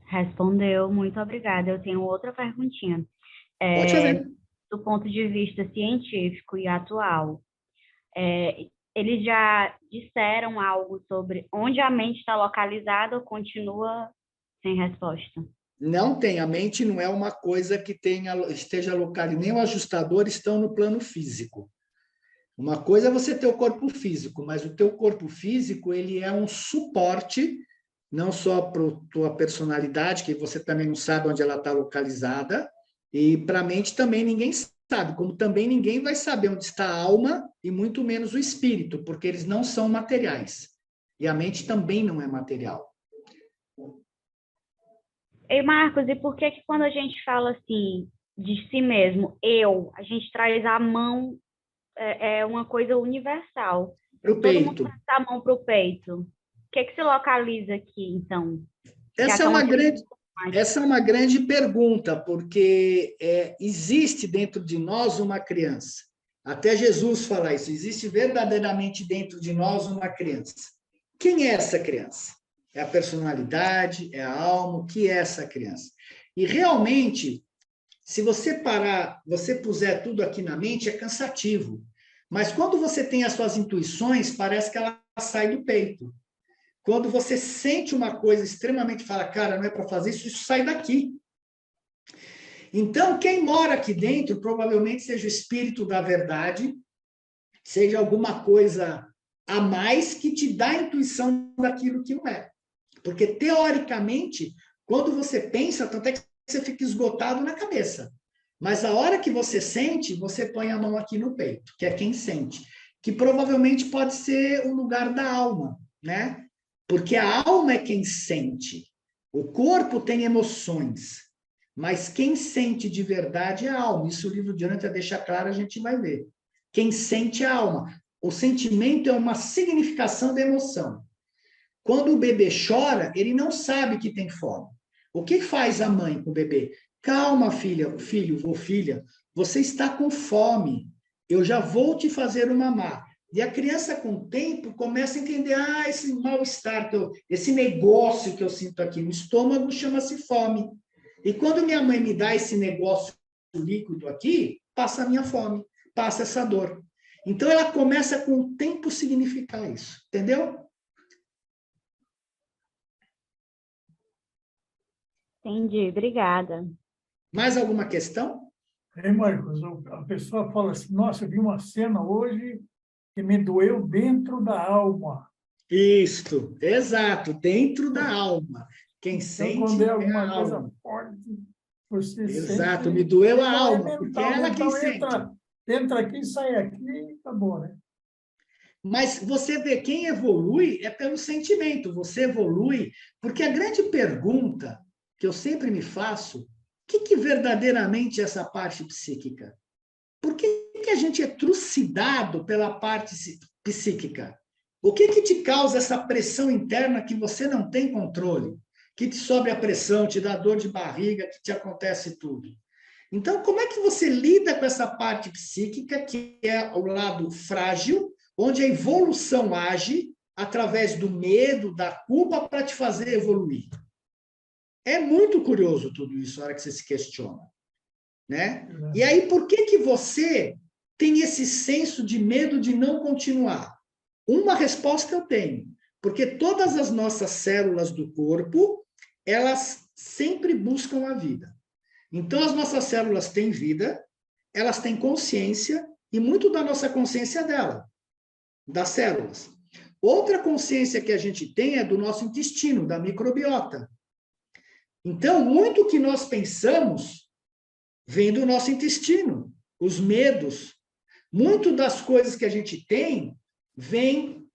Respondeu, muito obrigada. Eu tenho outra perguntinha. Pode fazer. Do ponto de vista científico e atual, eles já disseram algo sobre onde a mente está localizada ou continua sem resposta? Não tem. A mente não é uma coisa que esteja localizada. Nem o ajustador estão no plano físico. Uma coisa é você ter o corpo físico, mas o teu corpo físico ele é um suporte, não só para a tua personalidade, que você também não sabe onde ela está localizada, e para a mente também ninguém sabe, como também ninguém vai saber onde está a alma e muito menos o espírito, porque eles não são materiais. E a mente também não é material. Ei, Marcos, e por que quando a gente fala assim de si mesmo, a gente traz a mão, é uma coisa universal. Para o peito. Todo mundo traz a mão para o peito. O que se localiza aqui, então? Essa é uma grande pergunta, porque existe dentro de nós uma criança. Até Jesus fala isso, existe verdadeiramente dentro de nós uma criança. Quem é essa criança? É a personalidade, é a alma, o que é essa criança? E realmente, se você parar, você puser tudo aqui na mente, é cansativo. Mas quando você tem as suas intuições, parece que ela sai do peito. Quando você sente uma coisa extremamente, fala, cara, não é para fazer isso, isso sai daqui. Então, quem mora aqui dentro, provavelmente seja o espírito da verdade, seja alguma coisa a mais que te dá a intuição daquilo que não é. Porque, teoricamente, quando você pensa, tanto é que você fica esgotado na cabeça. Mas a hora que você sente, você põe a mão aqui no peito, que é quem sente. Que provavelmente pode ser o lugar da alma, né? Porque a alma é quem sente. O corpo tem emoções. Mas quem sente de verdade é a alma. Isso o livro de Jonathan deixa claro, a gente vai ver. Quem sente é a alma. O sentimento é uma significação da emoção. Quando o bebê chora, ele não sabe que tem fome. O que faz a mãe com o bebê? Calma, filho ou filha, você está com fome. Eu já vou te fazer uma mamar. E a criança, com o tempo, começa a entender, esse mal-estar, esse negócio que eu sinto aqui no estômago chama-se fome. E quando minha mãe me dá esse negócio líquido aqui, passa a minha fome, passa essa dor. Então, ela começa com o tempo significar isso, entendeu? Entendi, obrigada. Mais alguma questão? Marcos, a pessoa fala assim, nossa, eu vi uma cena hoje que me doeu dentro da alma. Isto, exato, dentro da alma. Quem Então, sente quando é é a alguma coisa alma. forte, você Exato, sente... me doeu a Não, alma, é porque mental, é ela quem mental sente. entra aqui, sai aqui e acabou, né? Mas você vê, quem evolui é pelo sentimento, você evolui, porque a grande pergunta que eu sempre me faço, o que verdadeiramente é essa parte psíquica? Por que a gente é trucidado pela parte psíquica? O que te causa essa pressão interna que você não tem controle? Que te sobe a pressão, te dá dor de barriga, que te acontece tudo. Então, como é que você lida com essa parte psíquica, que é o lado frágil, onde a evolução age através do medo, da culpa, para te fazer evoluir? É muito curioso tudo isso, na hora que você se questiona. Né? E aí, por que você tem esse senso de medo de não continuar? Uma resposta eu tenho, porque todas as nossas células do corpo, elas sempre buscam a vida. Então, as nossas células têm vida, elas têm consciência, e muito da nossa consciência é dela, das células. Outra consciência que a gente tem é do nosso intestino, da microbiota. Então, muito que nós pensamos vem do nosso intestino, os medos. Muito das coisas que a gente tem vem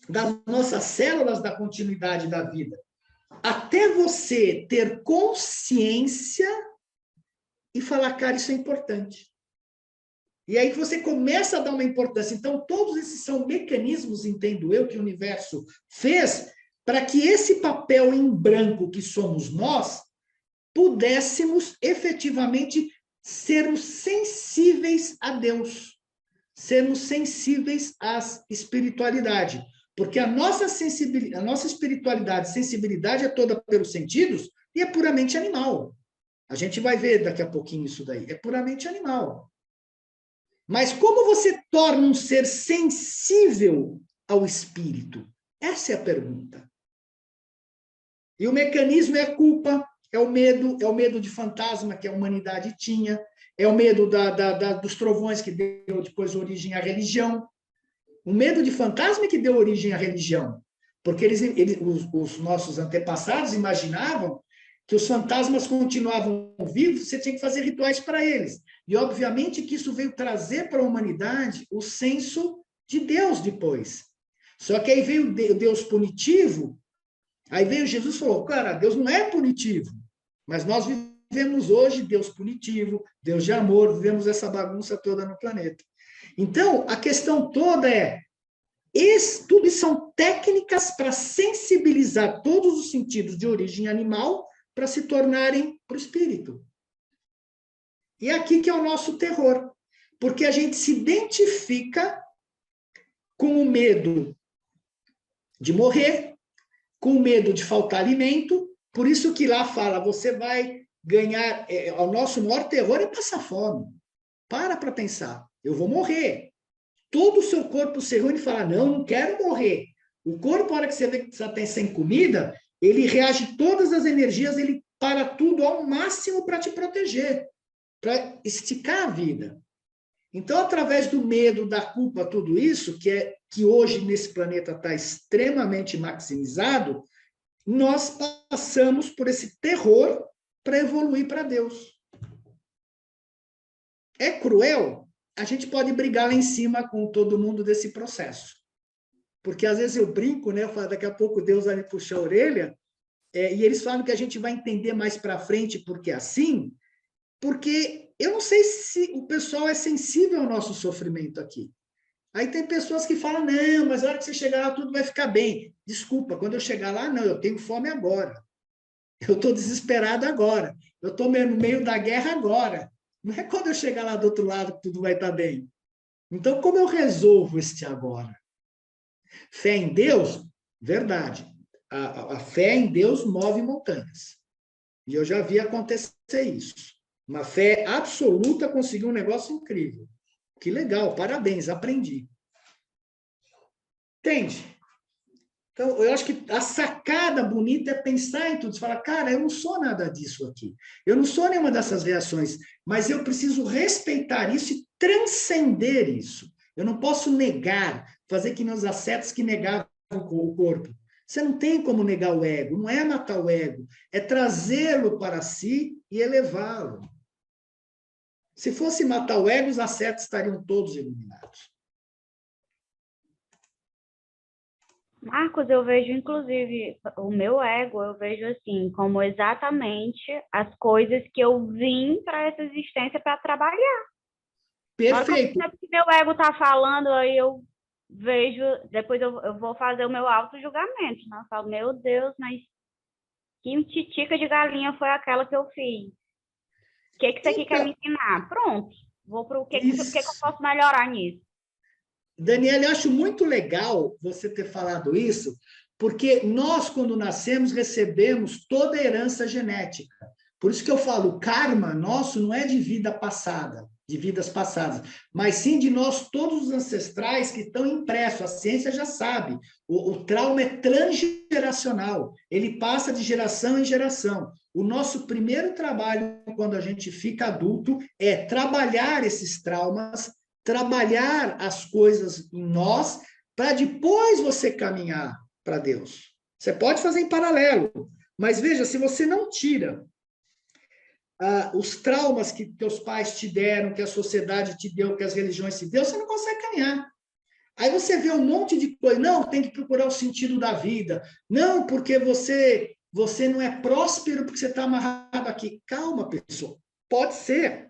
das nossas células da continuidade da vida. Até você ter consciência e falar, cara, isso é importante. E aí que você começa a dar uma importância. Então, todos esses são mecanismos, entendo eu, que o universo fez para que esse papel em branco que somos nós pudéssemos efetivamente sermos sensíveis a Deus, sermos sensíveis à espiritualidade. Porque a nossa espiritualidade, sensibilidade é toda pelos sentidos e é puramente animal. A gente vai ver daqui a pouquinho isso daí. É puramente animal. Mas como você torna um ser sensível ao espírito? Essa é a pergunta. E o mecanismo é a culpa, é o medo de fantasma que a humanidade tinha, é o medo dos trovões que deu depois origem à religião. O medo de fantasma que deu origem à religião. Porque os nossos antepassados imaginavam que os fantasmas continuavam vivos, você tinha que fazer rituais para eles. E, obviamente, que isso veio trazer para a humanidade o senso de Deus depois. Só que aí veio o Deus punitivo, aí veio Jesus e falou, cara, Deus não é punitivo, mas nós vivemos hoje Deus punitivo, Deus de amor, vivemos essa bagunça toda no planeta. Então, a questão toda é, tudo são técnicas para sensibilizar todos os sentidos de origem animal para se tornarem para o espírito. E aqui que é o nosso terror, porque a gente se identifica com o medo de morrer, com o medo de faltar alimento, por isso que lá fala, você vai ganhar, o nosso maior terror é passar fome. Para pensar, eu vou morrer. Todo o seu corpo se reúne e fala, não quero morrer. O corpo, na hora que você vê que você está sem comida, ele reage todas as energias, ele para tudo ao máximo para te proteger, para esticar a vida. Então, através do medo, da culpa, tudo isso, que hoje nesse planeta está extremamente maximizado, nós passamos por esse terror para evoluir para Deus. É cruel? A gente pode brigar lá em cima com todo mundo desse processo. Porque às vezes eu brinco, né? Eu falo, daqui a pouco Deus vai me puxar a orelha, e eles falam que a gente vai entender mais para frente porque é assim, porque eu não sei se o pessoal é sensível ao nosso sofrimento aqui. Aí tem pessoas que falam, não, mas na hora que você chegar lá tudo vai ficar bem. Desculpa, quando eu chegar lá, não, eu tenho fome agora. Eu estou desesperado agora. Eu estou no meio da guerra agora. Não é quando eu chegar lá do outro lado que tudo vai estar bem. Então, como eu resolvo este agora? Fé em Deus? Verdade. A fé em Deus move montanhas. E eu já vi acontecer isso. Uma fé absoluta conseguiu um negócio incrível. que legal, parabéns, aprendi. Entende? Então, eu acho que a sacada bonita é pensar em tudo. Você fala, cara, eu não sou nada disso aqui. Eu não sou nenhuma dessas reações, mas eu preciso respeitar isso e transcender isso. Eu não posso negar, fazer que meus ascetas que negavam o corpo. Você não tem como negar o ego, não é matar o ego, é trazê-lo para si e elevá-lo. Se fosse matar o ego, os ascetas estariam todos iluminados. Marcos, eu vejo, inclusive, o meu ego, eu vejo assim, como exatamente as coisas que eu vim para essa existência para trabalhar. Perfeito. Na hora que meu ego está falando, aí eu vejo, depois eu vou fazer o meu auto-julgamento, né? Eu falo, meu Deus, mas que titica de galinha foi aquela que eu fiz? O que isso aqui quer me ensinar? Pronto, vou para o que eu posso melhorar nisso? Daniela, eu acho muito legal você ter falado isso, porque nós, quando nascemos, recebemos toda a herança genética. Por isso que eu falo, o karma nosso não é de vida passada, de vidas passadas, mas sim de nós, todos os ancestrais que estão impressos. A ciência já sabe, o trauma é transgeracional, ele passa de geração em geração. O nosso primeiro trabalho, quando a gente fica adulto, é trabalhar esses traumas, trabalhar as coisas em nós, para depois você caminhar para Deus. Você pode fazer em paralelo, mas veja, se você não tira os traumas que teus pais te deram, que a sociedade te deu, que as religiões te deu, você não consegue caminhar. Aí você vê um monte de coisa, não, tem que procurar o sentido da vida, não, porque você não é próspero porque você está amarrado aqui. Calma, pessoal, pode ser.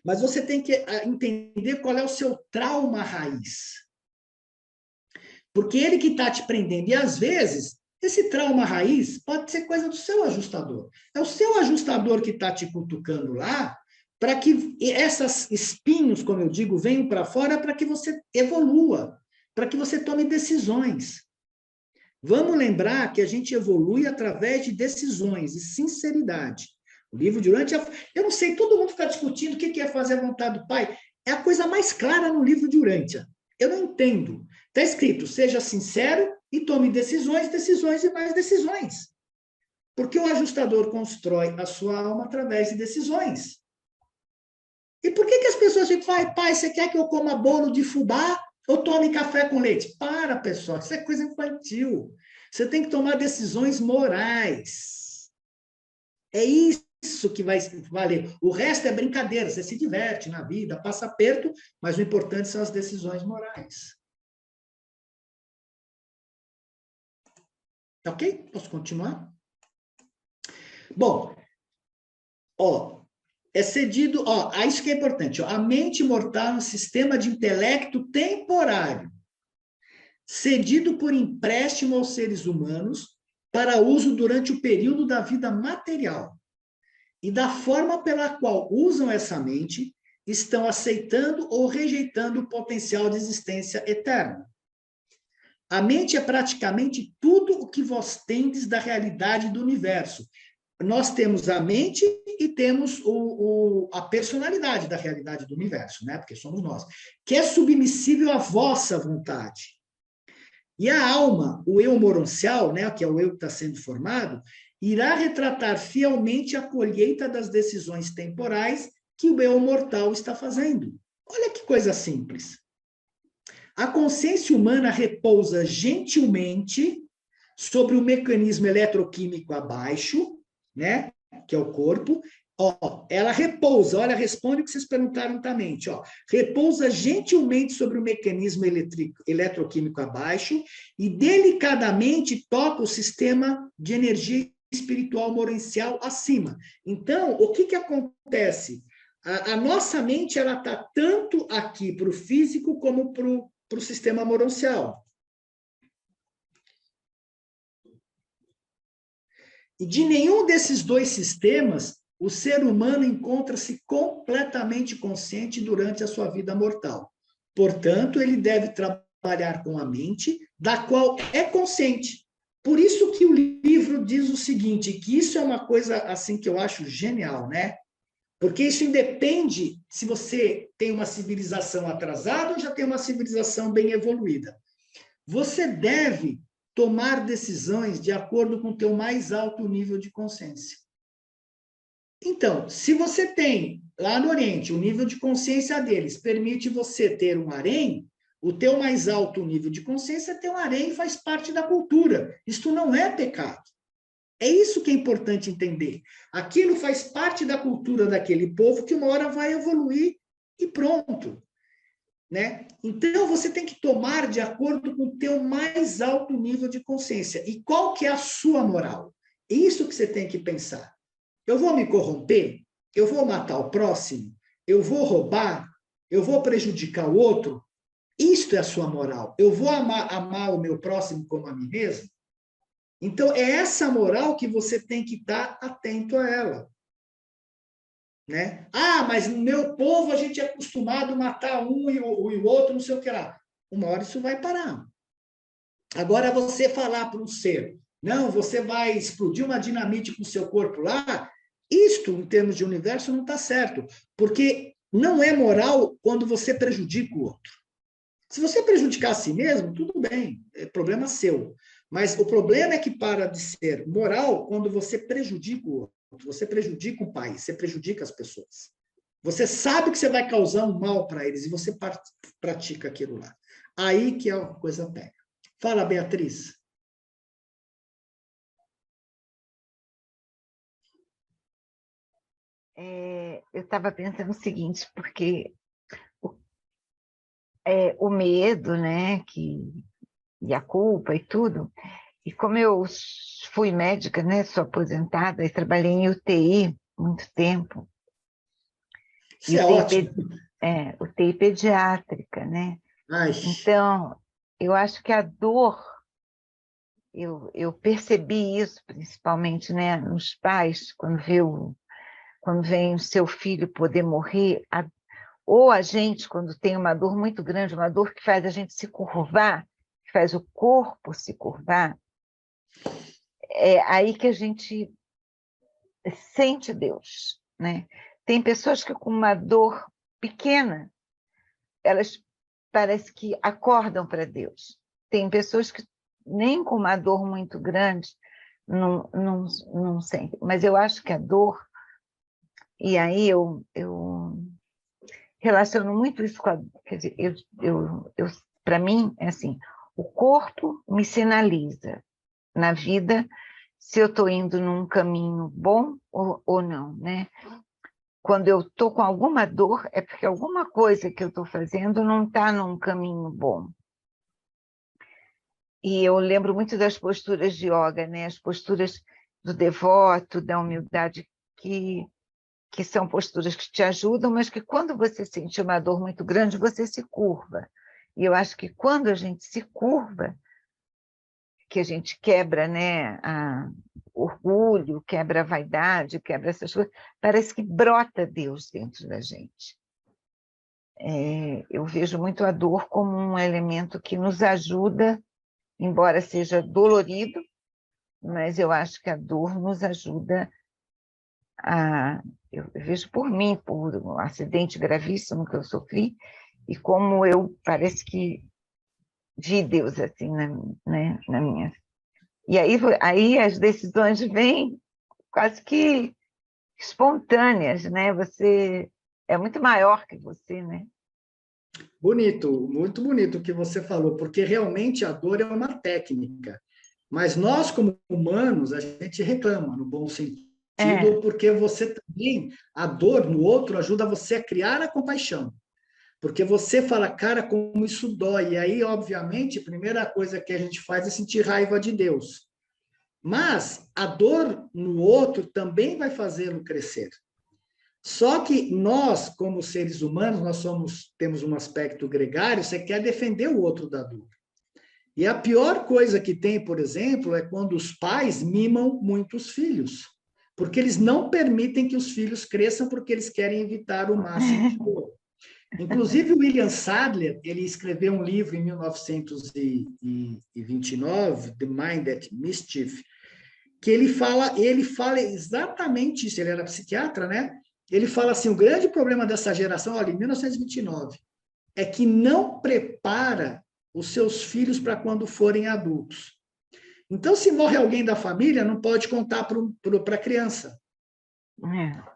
Mas você tem que entender qual é o seu trauma raiz. Porque ele que está te prendendo. E, às vezes, esse trauma raiz pode ser coisa do seu ajustador. É o seu ajustador que está te cutucando lá para que esses espinhos, como eu digo, venham para fora para que você evolua, para que você tome decisões. Vamos lembrar que a gente evolui através de decisões e sinceridade. O livro de Urântia, eu não sei, todo mundo está discutindo o que é fazer a vontade do Pai. É a coisa mais clara no livro de Urântia. Eu não entendo. Está escrito, seja sincero e tome decisões, decisões e mais decisões. Porque o ajustador constrói a sua alma através de decisões. E por que as pessoas ficam, pai, você quer que eu coma bolo de fubá ou tome café com leite? Para, pessoal, isso é coisa infantil. Você tem que tomar decisões morais. É isso que vai valer. O resto é brincadeira, você se diverte na vida, passa aperto, mas o importante são as decisões morais. Ok? Posso continuar? Bom, é cedido, isso que é importante, a mente mortal é um sistema de intelecto temporário, cedido por empréstimo aos seres humanos para uso durante o período da vida material. E da forma pela qual usam essa mente, estão aceitando ou rejeitando o potencial de existência eterna. A mente é praticamente tudo o que vós tendes da realidade do universo. Nós temos a mente e temos a personalidade da realidade do universo, né? Porque somos nós, que é submissível à vossa vontade. E a alma, o eu moroncial, né, que é o eu que está sendo formado, irá retratar fielmente a colheita das decisões temporais que o eu mortal está fazendo. Olha que coisa simples. A consciência humana repousa gentilmente sobre o mecanismo eletroquímico abaixo, né, que é o corpo. Ela repousa, olha, responde o que vocês perguntaram na mente, repousa gentilmente sobre o mecanismo eletroquímico abaixo e delicadamente toca o sistema de energia espiritual moroncial acima. Então, o que acontece? A nossa mente ela está tanto aqui para o físico como para o sistema moroncial. E de nenhum desses dois sistemas, o ser humano encontra-se completamente consciente durante a sua vida mortal. Portanto, ele deve trabalhar com a mente, da qual é consciente. Por isso que o livro diz o seguinte, que isso é uma coisa assim que eu acho genial, né? Porque isso independe se você tem uma civilização atrasada ou já tem uma civilização bem evoluída. Você deve tomar decisões de acordo com o teu mais alto nível de consciência. Então, se você tem lá no Oriente o nível de consciência deles permite você ter um harém, o teu mais alto nível de consciência é ter um harém, faz parte da cultura. Isto não é pecado. É isso que é importante entender. Aquilo faz parte da cultura daquele povo que uma hora vai evoluir e pronto. Né? Então, você tem que tomar de acordo com o teu mais alto nível de consciência. E qual que é a sua moral? É isso que você tem que pensar. Eu vou me corromper? Eu vou matar o próximo? Eu vou roubar? Eu vou prejudicar o outro? Isto é a sua moral. Eu vou amar o meu próximo como a mim mesmo? Então, é essa moral que você tem que estar atento a ela. Né? Ah, mas no meu povo a gente é acostumado a matar um e o outro, não sei o que lá. Uma hora isso vai parar. Agora, você falar para um ser, não, você vai explodir uma dinamite com o seu corpo lá, isto, em termos de universo, não está certo. Porque não é moral quando você prejudica o outro. Se você prejudicar a si mesmo, tudo bem, é problema seu. Mas o problema é que para de ser moral quando você prejudica o outro. Você prejudica o país, você prejudica as pessoas. Você sabe que você vai causar um mal para eles e você pratica aquilo lá. Aí que a coisa pega. Fala, Beatriz. Eu estava pensando o seguinte, porque o medo, né, e a culpa e tudo, e como eu fui médica, né, sou aposentada e trabalhei em UTI muito tempo. Isso é ótimo. UTI pediátrica, né? Ai. Então, eu acho que a dor, eu percebi isso principalmente, né, nos pais, quando vem o seu filho poder morrer, ou a gente, quando tem uma dor muito grande, uma dor que faz a gente se curvar, que faz o corpo se curvar, é aí que a gente sente Deus, né? Tem pessoas que com uma dor pequena, elas parece que acordam para Deus. Tem pessoas que nem com uma dor muito grande não sentem. Mas eu acho que a dor, e aí eu relaciono muito isso com quer dizer, para mim, é assim, o corpo me sinaliza na vida se eu estou indo num caminho bom ou não, né? Quando eu estou com alguma dor, é porque alguma coisa que eu estou fazendo não está num caminho bom. E eu lembro muito das posturas de yoga, né? As posturas do devoto, da humildade, que são posturas que te ajudam, mas que quando você sente uma dor muito grande, você se curva. E eu acho que quando a gente se curva, que a gente quebra, né, orgulho, quebra a vaidade, quebra essas coisas, parece que brota Deus dentro da gente. Eu vejo muito a dor como um elemento que nos ajuda, embora seja dolorido, mas eu acho que a dor nos ajuda eu vejo por mim, por um acidente gravíssimo que eu sofri, e como eu parece que vi Deus assim, né, na minha... E aí as decisões vêm quase que espontâneas, né? Você é muito maior que você, né? Bonito, muito bonito o que você falou, porque realmente a dor é uma técnica. Mas nós, como humanos, a gente reclama, no bom sentido, porque você também, a dor no outro ajuda você a criar a compaixão. Porque você fala, cara, como isso dói. E aí, obviamente, a primeira coisa que a gente faz é sentir raiva de Deus. Mas a dor no outro também vai fazê-lo crescer. Só que nós, como seres humanos, temos um aspecto gregário, você quer defender o outro da dor. E a pior coisa que tem, por exemplo, é quando os pais mimam muitos filhos. Porque eles não permitem que os filhos cresçam porque eles querem evitar o máximo de dor. Inclusive, o William Sadler, ele escreveu um livro em 1929, The Mind at Mischief, que ele fala exatamente isso. Ele era psiquiatra, né? ele fala assim, o grande problema dessa geração, olha, em 1929, é que não prepara os seus filhos para quando forem adultos. Então, se morre alguém da família, não pode contar para a criança.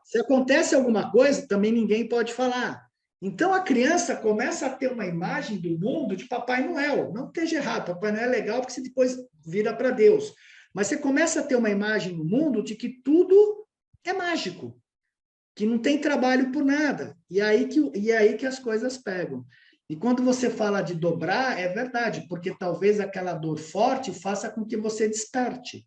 Se acontece alguma coisa, também ninguém pode falar. Então, a criança começa a ter uma imagem do mundo de Papai Noel. Não esteja errado, Papai Noel é legal porque você depois vira para Deus. Mas você começa a ter uma imagem no mundo de que tudo é mágico, que não tem trabalho por nada. E aí que as coisas pegam. E quando você fala de dobrar, é verdade, porque talvez aquela dor forte faça com que você desperte.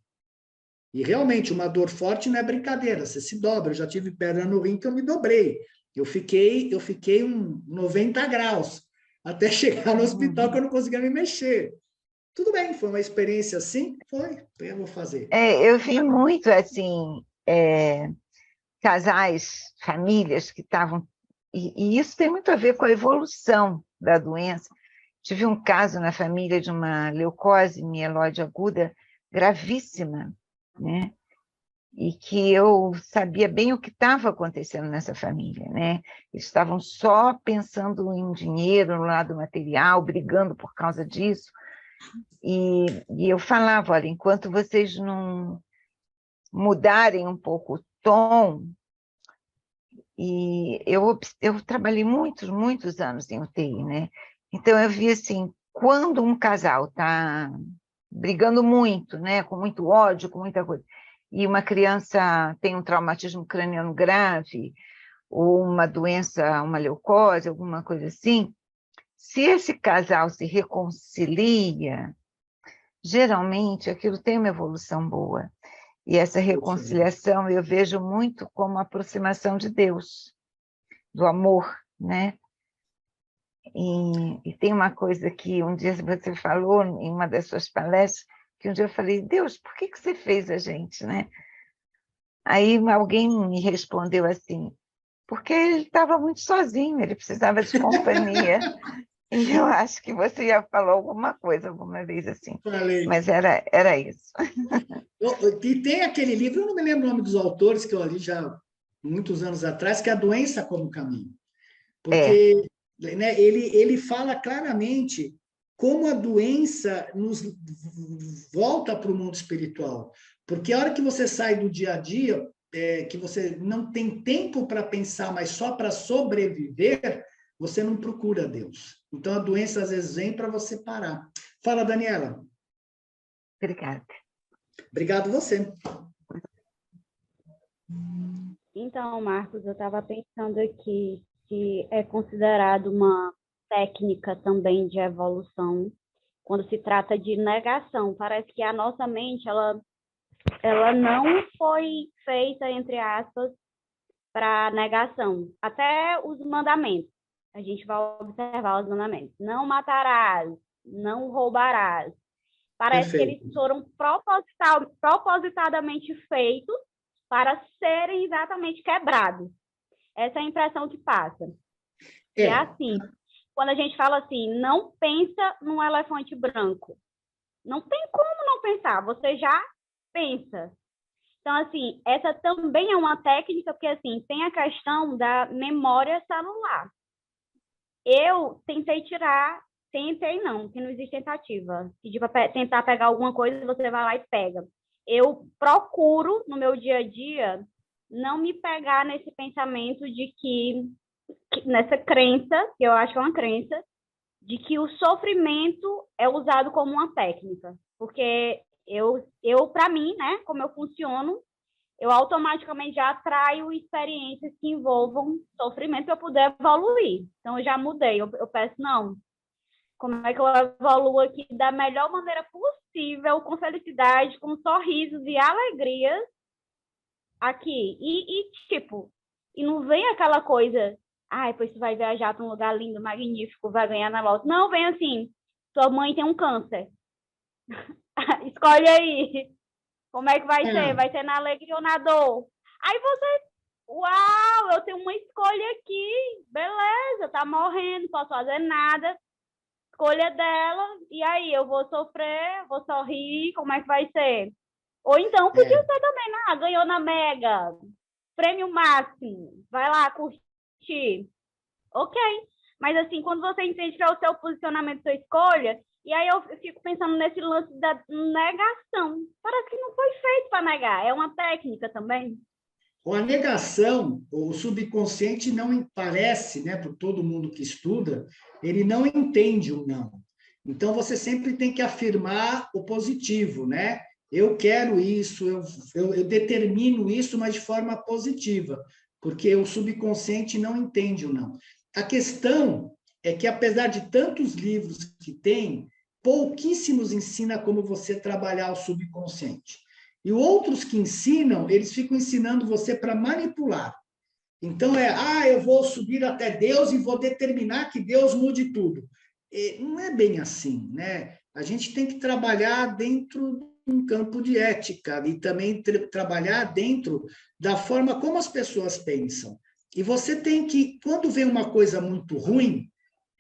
E realmente, uma dor forte não é brincadeira, você se dobra. Eu já tive perna no rim que eu me dobrei. Eu fiquei 90 graus até chegar no hospital que eu não conseguia me mexer. Tudo bem, foi uma experiência assim? Foi, eu vou fazer. Eu vi muito, assim, casais, famílias que estavam... E isso tem muito a ver com a evolução da doença. Tive um caso na família de uma leucose mieloide aguda gravíssima, né? E que eu sabia bem o que estava acontecendo nessa família, né? Eles estavam só pensando em dinheiro, no lado material, brigando por causa disso. E eu falava, olha, enquanto vocês não mudarem um pouco o tom... E eu trabalhei muitos anos em UTI, né? Então, eu vi assim, quando um casal está brigando muito, né? Com muito ódio, com muita coisa, e uma criança tem um traumatismo craniano grave, ou uma doença, uma leucose, alguma coisa assim, se esse casal se reconcilia, geralmente aquilo tem uma evolução boa. E essa reconciliação eu vejo muito como aproximação de Deus, do amor, né? E tem uma coisa que um dia você falou em uma das suas palestras, que um dia eu falei, Deus, por que você fez a gente, né? Aí alguém me respondeu assim, porque ele estava muito sozinho, ele precisava de companhia. E eu acho que você já falou alguma coisa alguma vez assim. Falei. Mas era isso. E tem aquele livro, eu não me lembro o nome dos autores, que eu li já muitos anos atrás, que é A Doença como Caminho. Porque né, ele fala claramente como a doença nos volta para o mundo espiritual. Porque a hora que você sai do dia a dia, que você não tem tempo para pensar, mas só para sobreviver, você não procura Deus. Então, a doença, às vezes, vem para você parar. Fala, Daniela. Obrigada. Obrigado você. Então, Marcos, eu estava pensando aqui que é considerado uma técnica também de evolução quando se trata de negação. Parece que a nossa mente, ela não foi feita, entre aspas, para negação. Até os mandamentos. A gente vai observar os mandamentos. Não matarás, não roubarás. Parece que eles foram propositadamente feitos para serem exatamente quebrados. Essa é a impressão que passa. É assim, quando a gente fala assim, não pensa num elefante branco. Não tem como não pensar, você já pensa. Então, assim, essa também é uma técnica, porque, assim, tem a questão da memória celular. Eu tentei não, que não existe tentativa. Pedir para tentar pegar alguma coisa, você vai lá e pega. Eu procuro, no meu dia a dia, não me pegar nesse pensamento de que nessa crença, que eu acho que é uma crença, de que o sofrimento é usado como uma técnica. Porque eu para mim, né, como eu funciono, eu automaticamente já atraio experiências que envolvam sofrimento para eu poder evoluir. Então, eu já mudei. Eu peço, não, como é que eu evoluo aqui da melhor maneira possível, com felicidade, com sorrisos e alegrias aqui. E não vem aquela coisa, pois você vai viajar para um lugar lindo, magnífico, vai ganhar na loja. Não, vem assim, sua mãe tem um câncer. Escolhe aí. Como é que vai ser? Vai ser na alegria ou na dor? Aí você, uau, eu tenho uma escolha aqui, beleza, tá morrendo, não posso fazer nada, escolha dela, e aí, eu vou sofrer, vou sorrir, como é que vai ser? Ou então, podia ser também, ganhou na Mega, prêmio máximo, vai lá curtir. Ok. Mas, assim, quando você entende que é o seu posicionamento, sua escolha, e aí eu fico pensando nesse lance da negação. Parece que não foi feito para negar. É uma técnica também. Com a negação, o subconsciente não parece, né, por todo mundo que estuda, ele não entende o não. Então, você sempre tem que afirmar o positivo, né? Eu quero isso, eu determino isso, mas de forma positiva, porque o subconsciente não entende o não. A questão é que, apesar de tantos livros que tem, pouquíssimos ensina como você trabalhar o subconsciente. E outros que ensinam, eles ficam ensinando você para manipular. Então, eu vou subir até Deus e vou determinar que Deus mude tudo. E não é bem assim, né? A gente tem que trabalhar dentro de um campo de ética e também trabalhar dentro da forma como as pessoas pensam. E você tem que, quando vem uma coisa muito ruim,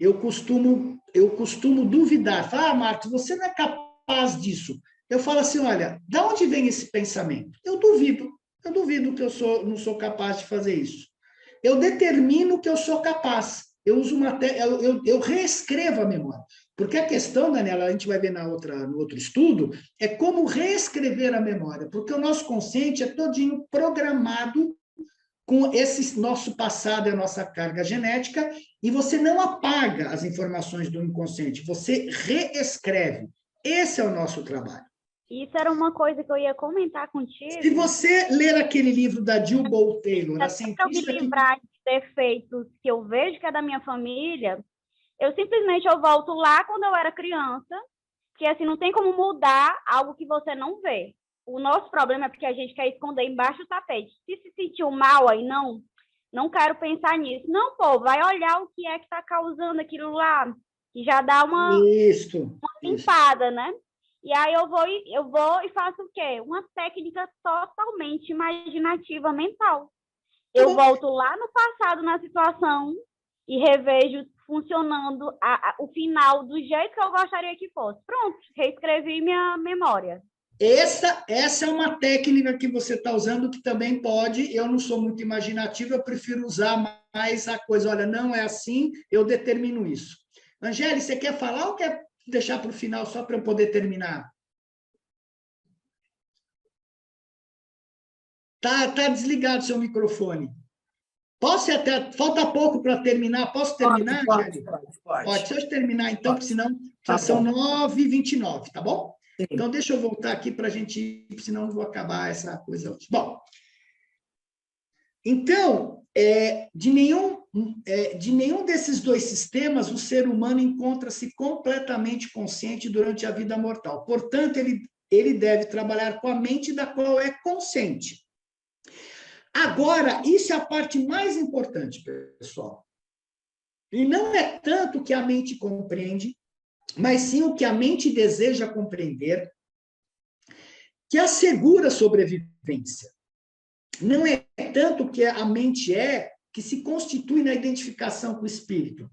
eu costumo duvidar. Falar, Marcos, você não é capaz disso. Eu falo assim, olha, de onde vem esse pensamento? Eu duvido que não sou capaz de fazer isso. Eu determino que eu sou capaz. Eu reescrevo a memória. Porque a questão, Daniela, a gente vai ver no outro estudo, é como reescrever a memória. Porque o nosso consciente é todinho programado com esse nosso passado e a nossa carga genética, e você não apaga as informações do inconsciente, você reescreve. Esse é o nosso trabalho. Isso era uma coisa que eu ia comentar contigo. Se você ler aquele livro da Jill Bolte Taylor, a cientista eu me livrar de defeitos que eu vejo que é da minha família, eu simplesmente volto lá quando eu era criança, que assim, não tem como mudar algo que você não vê. O nosso problema é porque a gente quer esconder embaixo do tapete. Se sentiu mal aí, não quero pensar nisso. Não, pô, vai olhar o que é que está causando aquilo lá, que já dá uma limpada, né? E aí eu vou e faço o quê? Uma técnica totalmente imaginativa mental. Eu volto lá no passado, na situação, e revejo funcionando o final do jeito que eu gostaria que fosse. Pronto, reescrevi minha memória. Essa é uma técnica que você está usando que também pode, eu não sou muito imaginativo, eu prefiro usar mais a coisa, olha, não é assim, eu determino isso. Angélica, você quer falar ou quer deixar para o final só para eu poder terminar? Tá desligado seu microfone. Falta pouco para terminar, posso terminar, Angélica? Pode. Deixa eu terminar então, porque senão já são 9h29, tá bom? Sim. Então, deixa eu voltar aqui para a gente ir, senão não vou acabar essa coisa hoje. Bom, então, de nenhum desses dois sistemas, o ser humano encontra-se completamente consciente durante a vida mortal. Portanto, ele deve trabalhar com a mente da qual é consciente. Agora, isso é a parte mais importante, pessoal. E não é tanto que a mente compreende, mas sim o que a mente deseja compreender, que assegura a sobrevivência. Não é tanto o que a mente que se constitui na identificação com o espírito,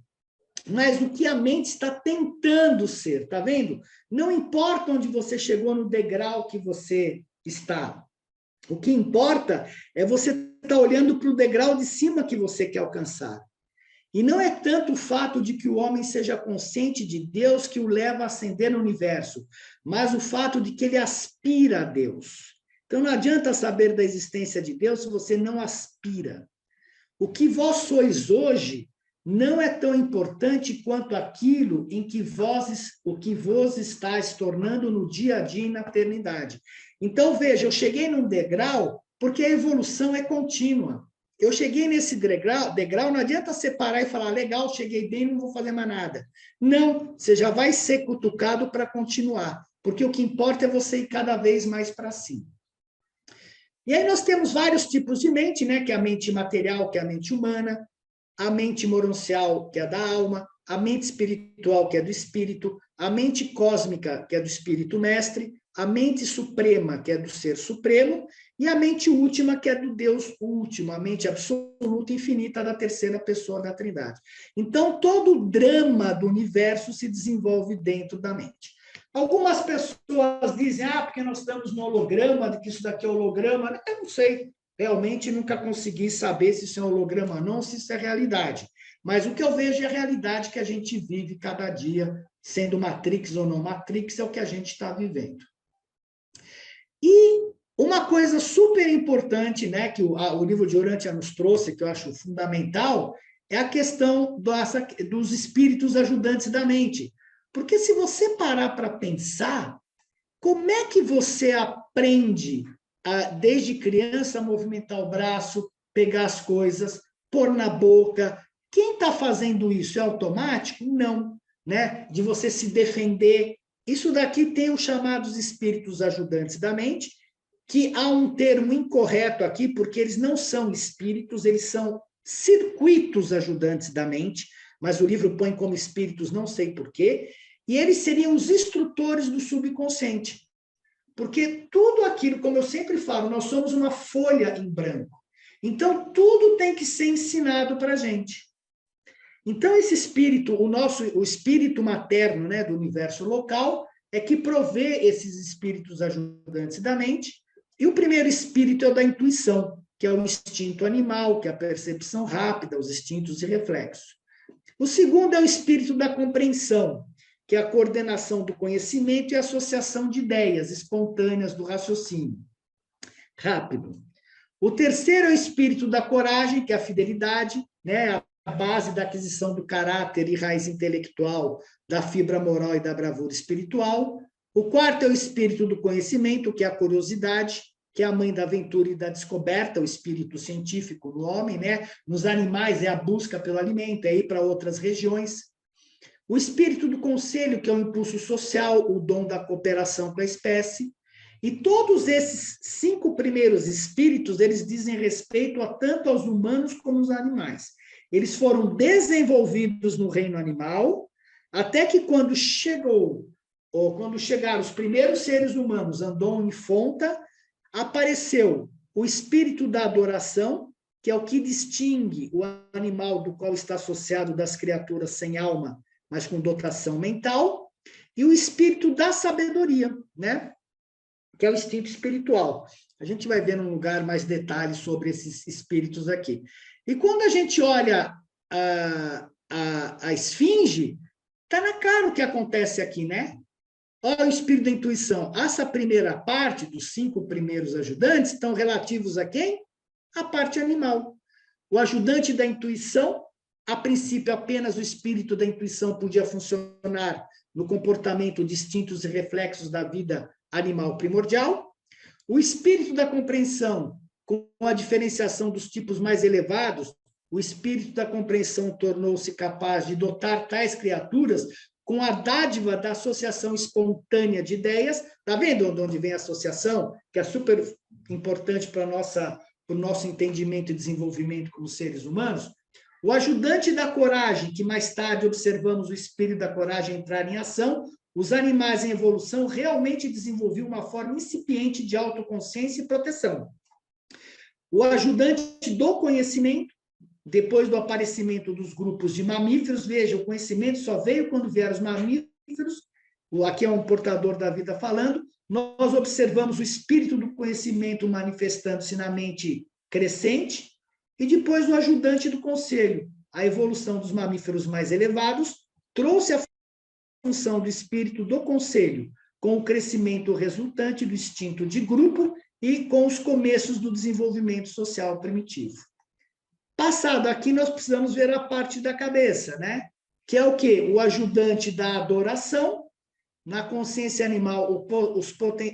mas o que a mente está tentando ser, tá vendo? Não importa onde você chegou no degrau que você está. O que importa é você estar olhando para o degrau de cima que você quer alcançar. E não é tanto o fato de que o homem seja consciente de Deus que o leva a ascender no universo, mas o fato de que ele aspira a Deus. Então, não adianta saber da existência de Deus se você não aspira. O que vós sois hoje não é tão importante quanto aquilo em que vos estáis tornando no dia a dia e na eternidade. Então, veja, eu cheguei num degrau porque a evolução é contínua. Eu cheguei nesse degrau, não adianta separar e falar, legal, cheguei bem, não vou fazer mais nada. Não, você já vai ser cutucado para continuar, porque o que importa é você ir cada vez mais para cima. E aí nós temos vários tipos de mente, né? Que é a mente material, que é a mente humana, a mente moroncial, que é a da alma, a mente espiritual, que é do espírito, a mente cósmica, que é do espírito mestre, a mente suprema, que é do ser supremo, e a mente última, que é do Deus último, a mente absoluta e infinita da terceira pessoa da Trindade. Então, todo o drama do universo se desenvolve dentro da mente. Algumas pessoas dizem, porque nós estamos no holograma, de que isso daqui é holograma. Eu não sei. realmente nunca consegui saber se isso é holograma ou não, se isso é realidade. Mas o que eu vejo é a realidade que a gente vive cada dia, sendo Matrix ou não Matrix, é o que a gente está vivendo. E uma coisa super importante, né, que o livro de Urantia nos trouxe, que eu acho fundamental, é a questão dos espíritos ajudantes da mente. Porque se você parar para pensar, como é que você aprende, desde criança, a movimentar o braço, pegar as coisas, pôr na boca? Quem está fazendo isso? É automático? Não. Né? De você se defender. Isso daqui tem os chamados espíritos ajudantes da mente, que há um termo incorreto aqui, porque eles não são espíritos, eles são circuitos ajudantes da mente, mas o livro põe como espíritos, não sei porquê, e eles seriam os instrutores do subconsciente. Porque tudo aquilo, como eu sempre falo, nós somos uma folha em branco. Então, tudo tem que ser ensinado para a gente. Então, esse espírito, o espírito materno, né, do universo local, é que provê esses espíritos ajudantes da mente. E o primeiro espírito é o da intuição, que é o instinto animal, que é a percepção rápida, os instintos de reflexo. O segundo é o espírito da compreensão, que é a coordenação do conhecimento e a associação de ideias espontâneas do raciocínio rápido. O terceiro é o espírito da coragem, que é a fidelidade, né, a base da aquisição do caráter e raiz intelectual, da fibra moral e da bravura espiritual. O quarto é o espírito do conhecimento, que é a curiosidade, que é a mãe da aventura e da descoberta, o espírito científico no homem, né? Nos animais é a busca pelo alimento, é ir para outras regiões. O espírito do conselho, que é o impulso social, o dom da cooperação com a espécie. E todos esses 5 primeiros espíritos, eles dizem respeito tanto aos humanos como aos animais. Eles foram desenvolvidos no reino animal, até que quando chegaram os primeiros seres humanos, Andon e Fonta, apareceu o espírito da adoração, que é o que distingue o animal do qual está associado das criaturas sem alma, mas com dotação mental, e o espírito da sabedoria, né? Que é o instinto espiritual. A gente vai ver num lugar mais detalhes sobre esses espíritos aqui. E quando a gente olha a esfinge, está na cara o que acontece aqui, né? Olha o espírito da intuição. Essa primeira parte, dos 5 primeiros ajudantes, estão relativos a quem? A parte animal. O ajudante da intuição, a princípio, apenas o espírito da intuição podia funcionar no comportamento de instintos e reflexos da vida animal primordial. O espírito da compreensão, com a diferenciação dos tipos mais elevados, o espírito da compreensão tornou-se capaz de dotar tais criaturas com a dádiva da associação espontânea de ideias. Está vendo de onde vem a associação? Que é super importante para o nosso entendimento e desenvolvimento como seres humanos. O ajudante da coragem, que mais tarde observamos o espírito da coragem entrar em ação. Os animais em evolução realmente desenvolviam uma forma incipiente de autoconsciência e proteção. O ajudante do conhecimento, depois do aparecimento dos grupos de mamíferos, veja, o conhecimento só veio quando vieram os mamíferos, aqui é um portador da vida falando, nós observamos o espírito do conhecimento manifestando-se na mente crescente, e depois o ajudante do conselho, a evolução dos mamíferos mais elevados, trouxe a função do espírito do conselho, com o crescimento resultante do instinto de grupo e com os começos do desenvolvimento social primitivo. Passado aqui, nós precisamos ver a parte da cabeça, né? Que é o quê? O ajudante da adoração, na consciência animal,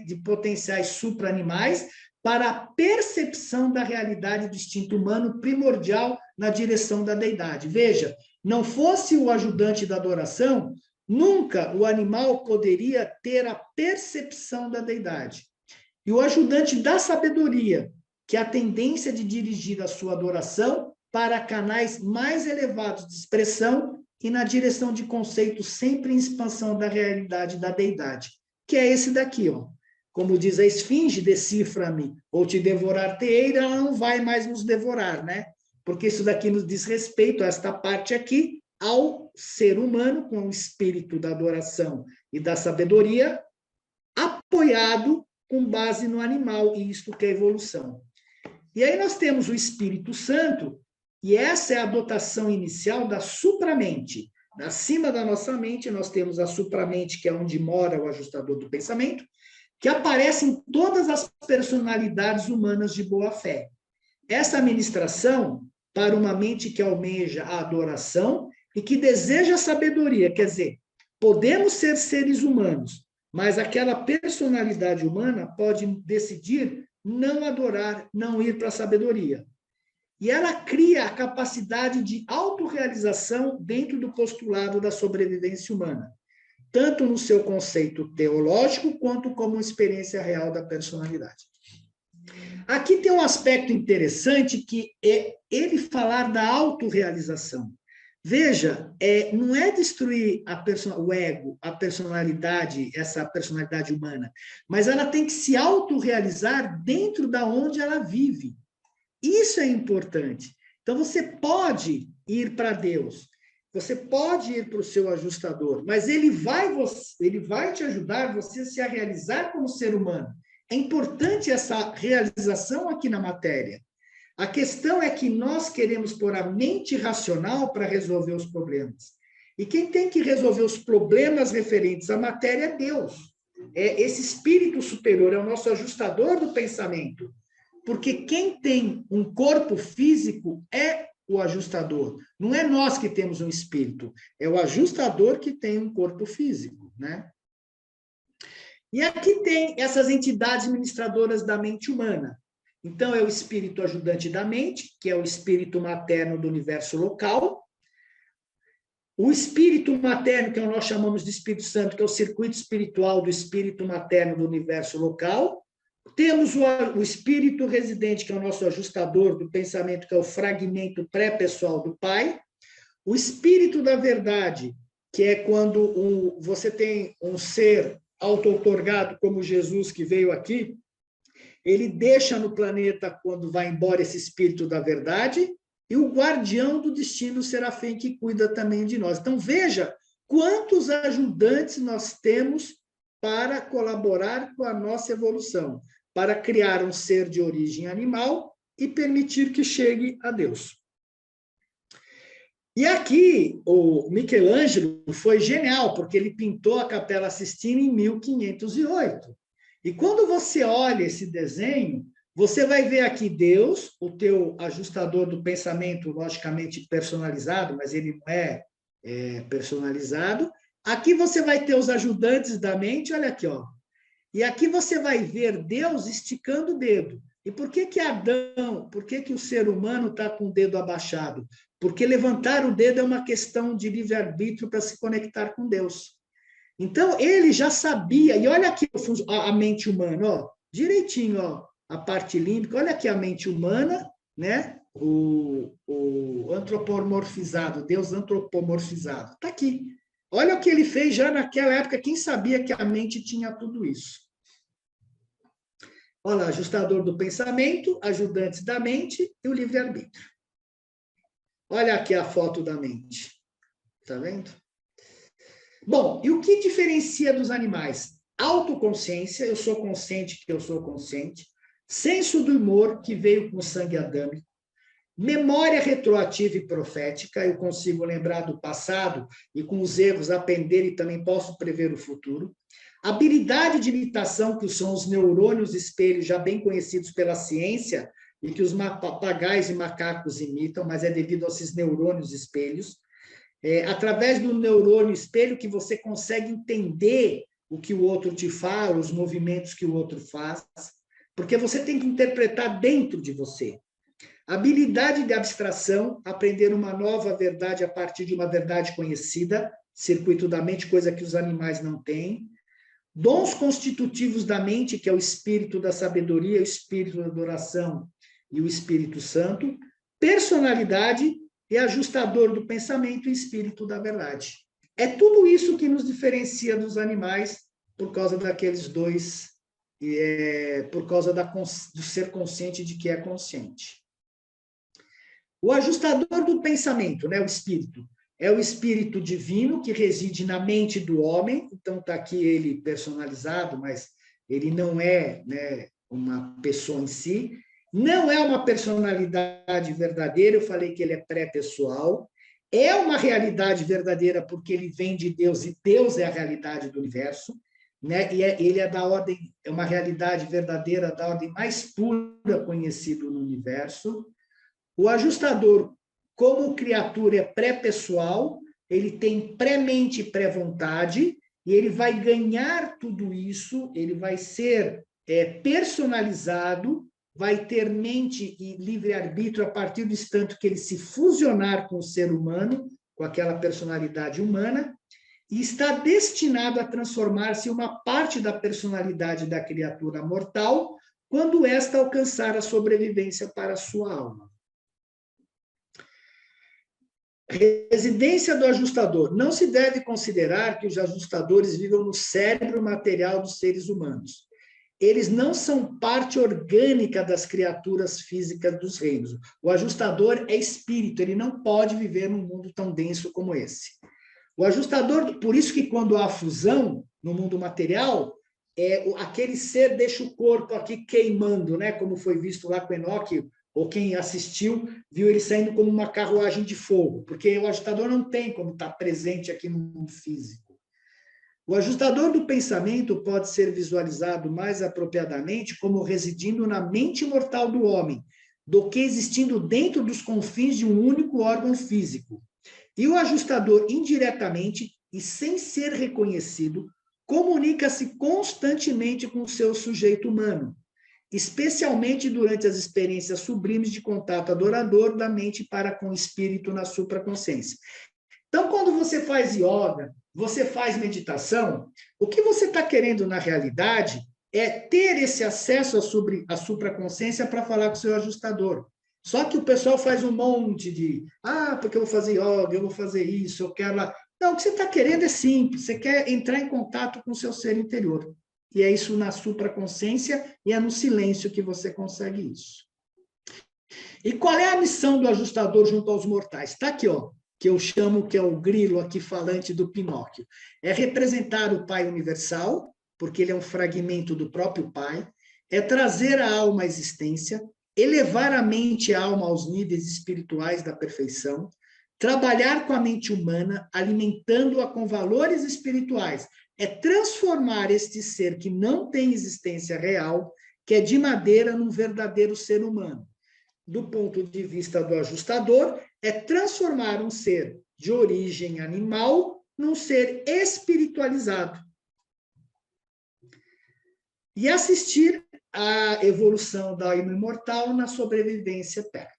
de potenciais supra-animais, para a percepção da realidade do instinto humano primordial na direção da deidade. Veja, não fosse o ajudante da adoração, nunca o animal poderia ter a percepção da deidade. E o ajudante da sabedoria, que é a tendência de dirigir a sua adoração para canais mais elevados de expressão e na direção de conceitos sempre em expansão da realidade da deidade, que é esse daqui, ó. Como diz a esfinge, decifra-me ou te devorar-te-ei, ela não vai mais nos devorar, né? Porque isso daqui nos diz respeito a esta parte aqui, ao ser humano com o espírito da adoração e da sabedoria, apoiado com base no animal, e isto que é evolução. E aí nós temos o Espírito Santo, e essa é a dotação inicial da supramente. Acima da nossa mente, nós temos a supramente, que é onde mora o ajustador do pensamento, que aparece em todas as personalidades humanas de boa fé. Essa administração, para uma mente que almeja a adoração e que deseja a sabedoria, quer dizer, podemos ser seres humanos, mas aquela personalidade humana pode decidir não adorar, não ir para a sabedoria. E ela cria a capacidade de autorrealização dentro do postulado da sobrevivência humana, tanto no seu conceito teológico, quanto como experiência real da personalidade. Aqui tem um aspecto interessante, que é ele falar da autorrealização. Veja, não é destruir o ego, a personalidade, essa personalidade humana, mas ela tem que se autorrealizar dentro da onde ela vive. Isso é importante. Então, você pode ir para Deus, você pode ir para o seu ajustador, mas ele vai te ajudar você a realizar como ser humano. É importante essa realização aqui na matéria. A questão é que nós queremos pôr a mente racional para resolver os problemas. E quem tem que resolver os problemas referentes à matéria é Deus. É esse espírito superior, é o nosso ajustador do pensamento. Porque quem tem um corpo físico é o ajustador. Não é nós que temos um espírito, é o ajustador que tem um corpo físico, né? E aqui tem essas entidades ministradoras da mente humana. Então, é o espírito ajudante da mente, que é o espírito materno do universo local. O espírito materno, que nós chamamos de Espírito Santo, que é o circuito espiritual do espírito materno do universo local. Temos o espírito residente, que é o nosso ajustador do pensamento, que é o fragmento pré-pessoal do Pai. O espírito da verdade, que é quando você tem um ser auto-outorgado, como Jesus, que veio aqui, ele deixa no planeta, quando vai embora, esse espírito da verdade, e o guardião do destino Serafim, que cuida também de nós. Então, veja quantos ajudantes nós temos para colaborar com a nossa evolução, para criar um ser de origem animal e permitir que chegue a Deus. E aqui, o Michelangelo foi genial, porque ele pintou a Capela Sistina em 1508. E quando você olha esse desenho, você vai ver aqui Deus, o teu ajustador do pensamento, logicamente personalizado, mas ele não é personalizado. Aqui você vai ter os ajudantes da mente, olha aqui, ó. E aqui você vai ver Deus esticando o dedo. E por que Adão, por que o ser humano está com o dedo abaixado? Porque levantar o dedo é uma questão de livre-arbítrio para se conectar com Deus. Então, ele já sabia, e olha aqui a mente humana, ó, direitinho, ó, a parte límbica, olha aqui a mente humana, né? O antropomorfizado, Deus antropomorfizado, está aqui. Olha o que ele fez já naquela época, quem sabia que a mente tinha tudo isso? Olha lá, ajustador do pensamento, ajudantes da mente e o livre-arbítrio. Olha aqui a foto da mente. Está vendo? Bom, e o que diferencia dos animais? Autoconsciência, eu sou consciente que eu sou consciente. Senso do humor, que veio com o sangue adâmico. Memória retroativa e profética, eu consigo lembrar do passado e com os erros aprender e também posso prever o futuro. Habilidade de imitação, que são os neurônios espelhos já bem conhecidos pela ciência e que os papagaios e macacos imitam, mas é devido a esses neurônios espelhos. Através do neurônio espelho que você consegue entender o que o outro te fala, os movimentos que o outro faz, porque você tem que interpretar dentro de você. Habilidade de abstração, aprender uma nova verdade a partir de uma verdade conhecida, circuito da mente, coisa que os animais não têm. Dons constitutivos da mente, que é o espírito da sabedoria, o espírito da adoração e o Espírito Santo. Personalidade e ajustador do pensamento e espírito da verdade. É tudo isso que nos diferencia dos animais por causa daqueles dois, por causa do ser consciente de que é consciente. O ajustador do pensamento, né, o espírito, é o espírito divino que reside na mente do homem, então está aqui ele personalizado, mas ele não é, né, uma pessoa em si. Não é uma personalidade verdadeira, eu falei que ele é pré-pessoal. É uma realidade verdadeira porque ele vem de Deus e Deus é a realidade do universo, né? E ele é da ordem, é uma realidade verdadeira da ordem mais pura conhecida no universo. O ajustador, como criatura, é pré-pessoal, ele tem pré-mente e pré-vontade, e ele vai ganhar tudo isso, ele vai ser personalizado, vai ter mente e livre-arbítrio a partir do instante que ele se fusionar com o ser humano, com aquela personalidade humana, e está destinado a transformar-se em uma parte da personalidade da criatura mortal quando esta alcançar a sobrevivência para a sua alma. Residência do ajustador. Não se deve considerar que os ajustadores vivam no cérebro material dos seres humanos. Eles não são parte orgânica das criaturas físicas dos reinos. O ajustador é espírito, ele não pode viver num mundo tão denso como esse. O ajustador, por isso que quando há fusão no mundo material, aquele ser deixa o corpo aqui queimando, né? Como foi visto lá com Enoque, ou quem assistiu, viu ele saindo como uma carruagem de fogo, porque o ajustador não tem como estar presente aqui no mundo físico. O ajustador do pensamento pode ser visualizado mais apropriadamente como residindo na mente mortal do homem, do que existindo dentro dos confins de um único órgão físico. E o ajustador, indiretamente e sem ser reconhecido, comunica-se constantemente com o seu sujeito humano, especialmente durante as experiências sublimes de contato adorador da mente para com o espírito na supraconsciência. Então, quando você faz yoga, você faz meditação, o que você está querendo, na realidade, é ter esse acesso à supraconsciência para falar com o seu ajustador. Só que o pessoal faz um monte de, porque eu vou fazer yoga, eu vou fazer isso, eu quero lá. Não, o que você está querendo é simples, você quer entrar em contato com o seu ser interior. E é isso na supraconsciência e é no silêncio que você consegue isso. E qual é a missão do ajustador junto aos mortais? Está aqui, ó, que eu chamo que é o grilo aqui falante do Pinóquio. É representar o Pai universal, porque ele é um fragmento do próprio Pai, é trazer a alma à existência, elevar a mente e a alma aos níveis espirituais da perfeição, trabalhar com a mente humana, alimentando-a com valores espirituais, é transformar este ser que não tem existência real, que é de madeira, num verdadeiro ser humano. Do ponto de vista do ajustador, é transformar um ser de origem animal num ser espiritualizado. E assistir à evolução da alma imortal na sobrevivência eterna.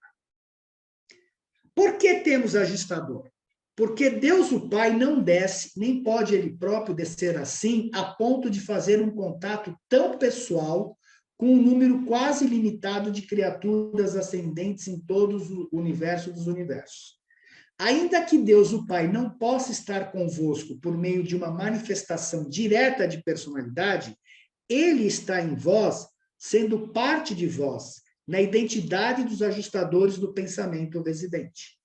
Por que temos ajustador? Porque Deus, o Pai, não desce, nem pode ele próprio descer assim, a ponto de fazer um contato tão pessoal com um número quase limitado de criaturas ascendentes em todo o universo dos universos. Ainda que Deus, o Pai, não possa estar convosco por meio de uma manifestação direta de personalidade, ele está em vós, sendo parte de vós, na identidade dos ajustadores do pensamento residente.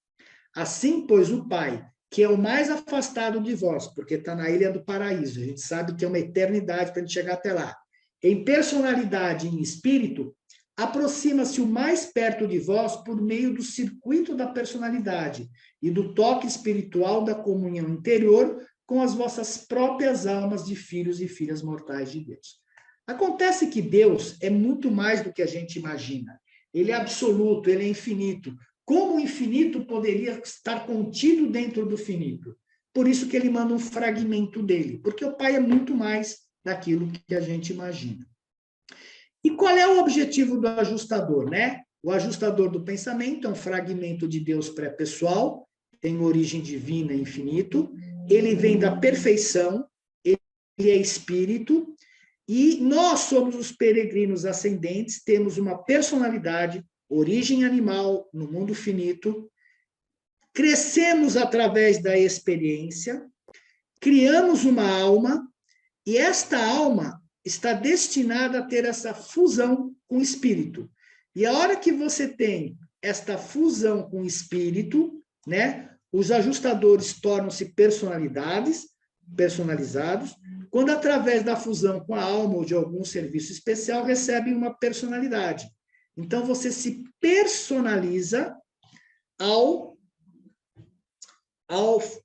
Assim, pois, o Pai, que é o mais afastado de vós, porque está na Ilha do Paraíso, a gente sabe que é uma eternidade para a gente chegar até lá, em personalidade e em espírito, aproxima-se o mais perto de vós por meio do circuito da personalidade e do toque espiritual da comunhão interior com as vossas próprias almas de filhos e filhas mortais de Deus. Acontece que Deus é muito mais do que a gente imagina. Ele é absoluto, ele é infinito. Como o infinito poderia estar contido dentro do finito? Por isso que ele manda um fragmento dele, porque o Pai é muito mais daquilo que a gente imagina. E qual é o objetivo do ajustador, né? O ajustador do pensamento é um fragmento de Deus pré-pessoal, tem origem divina e infinito, ele vem da perfeição, ele é espírito, e nós somos os peregrinos ascendentes, temos uma personalidade, origem animal no mundo finito, crescemos através da experiência, criamos uma alma, e esta alma está destinada a ter essa fusão com o espírito. E a hora que você tem esta fusão com o espírito, né, os ajustadores tornam-se personalizados, quando através da fusão com a alma ou de algum serviço especial recebem uma personalidade. Então, você se personaliza ao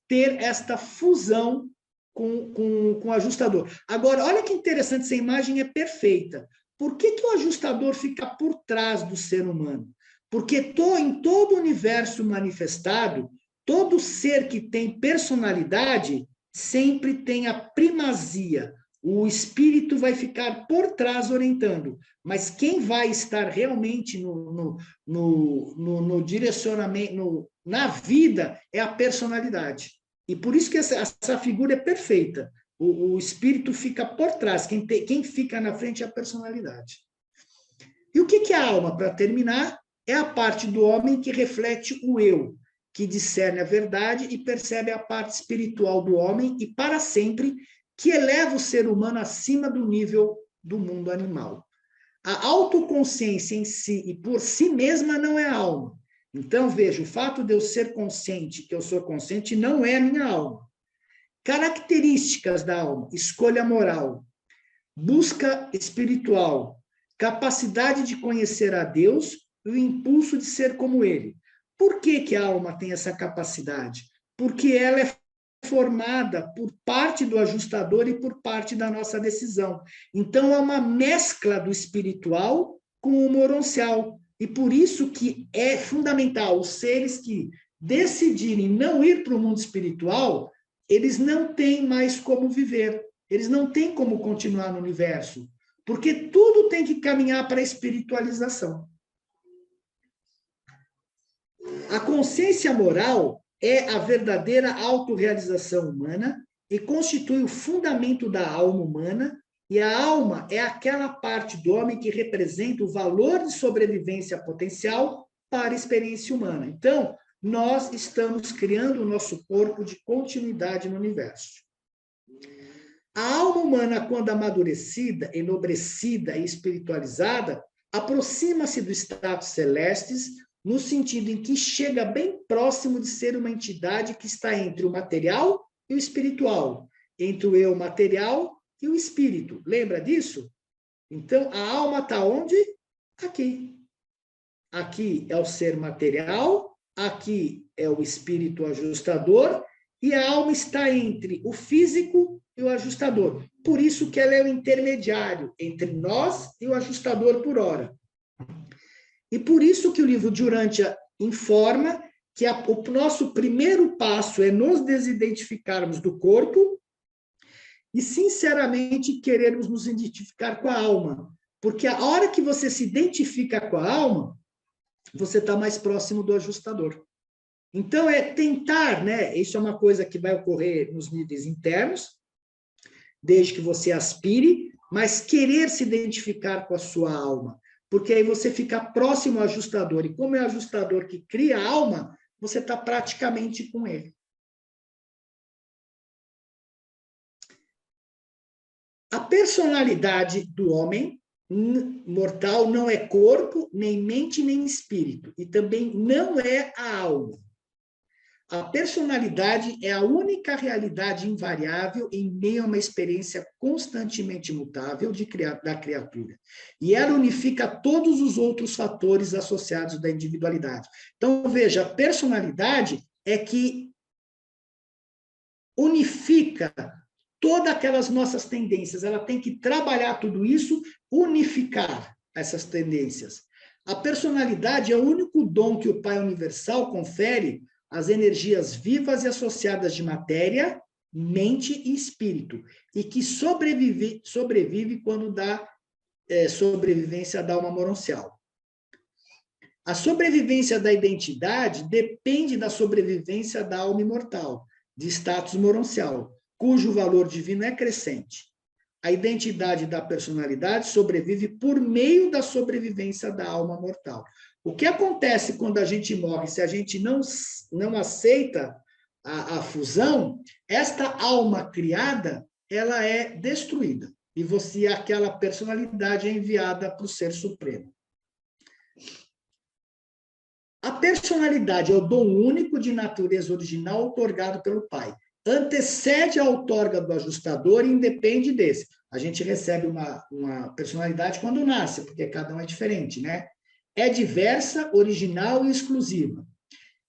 ter esta fusão com o ajustador. Agora, olha que interessante, essa imagem é perfeita. Por que o ajustador fica por trás do ser humano? Porque em todo o universo manifestado, todo ser que tem personalidade sempre tem a primazia. O espírito vai ficar por trás orientando, mas quem vai estar realmente no direcionamento, na vida, é a personalidade. E por isso que essa figura é perfeita. O espírito fica por trás, quem fica na frente é a personalidade. E o que é a alma, para terminar? É a parte do homem que reflete o eu, que discerne a verdade e percebe a parte espiritual do homem e, para sempre, que eleva o ser humano acima do nível do mundo animal. A autoconsciência em si e por si mesma não é a alma. Então, veja, o fato de eu ser consciente, que eu sou consciente, não é a minha alma. Características da alma: escolha moral, busca espiritual, capacidade de conhecer a Deus e o impulso de ser como Ele. Por que a alma tem essa capacidade? Porque ela é formada por parte do ajustador e por parte da nossa decisão. Então, é uma mescla do espiritual com o moroncial. E por isso que é fundamental os seres que decidirem não ir para o mundo espiritual, eles não têm mais como viver, eles não têm como continuar no universo, porque tudo tem que caminhar para a espiritualização. A consciência moral é a verdadeira autorrealização humana e constitui o fundamento da alma humana, e a alma é aquela parte do homem que representa o valor de sobrevivência potencial para a experiência humana. Então, nós estamos criando o nosso corpo de continuidade no universo. A alma humana, quando amadurecida, enobrecida e espiritualizada, aproxima-se dos status celestes, no sentido em que chega bem próximo de ser uma entidade que está entre o material e o espiritual, entre o eu material e o espírito. Lembra disso? Então, a alma está onde? Aqui. Aqui é o ser material, aqui é o espírito ajustador, e a alma está entre o físico e o ajustador. Por isso que ela é o intermediário entre nós e o ajustador por hora. E por isso que o livro de Urântia informa que o nosso primeiro passo é nos desidentificarmos do corpo e, sinceramente, querermos nos identificar com a alma. Porque a hora que você se identifica com a alma, você está mais próximo do ajustador. Então, é tentar, né? Isso é uma coisa que vai ocorrer nos níveis internos, desde que você aspire, mas querer se identificar com a sua alma. Porque aí você fica próximo ao ajustador. E como é o ajustador que cria a alma, você está praticamente com ele. A personalidade do homem mortal não é corpo, nem mente, nem espírito. E também não é a alma. A personalidade é a única realidade invariável em meio a uma experiência constantemente mutável da criatura. E ela unifica todos os outros fatores associados da individualidade. Então, veja, a personalidade é que unifica todas aquelas nossas tendências. Ela tem que trabalhar tudo isso, unificar essas tendências. A personalidade é o único dom que o Pai Universal confere às energias vivas e associadas de matéria, mente e espírito, e que sobrevive quando dá sobrevivência da alma moroncial. A sobrevivência da identidade depende da sobrevivência da alma imortal, de status moroncial, cujo valor divino é crescente. A identidade da personalidade sobrevive por meio da sobrevivência da alma mortal. O que acontece quando a gente morre, se a gente não aceita a fusão, esta alma criada, ela é destruída. E aquela personalidade é enviada para o Ser Supremo. A personalidade é o dom único de natureza original outorgado pelo Pai. Antecede a outorga do ajustador e independe desse. A gente recebe uma personalidade quando nasce, porque cada um é diferente, né? É diversa, original e exclusiva.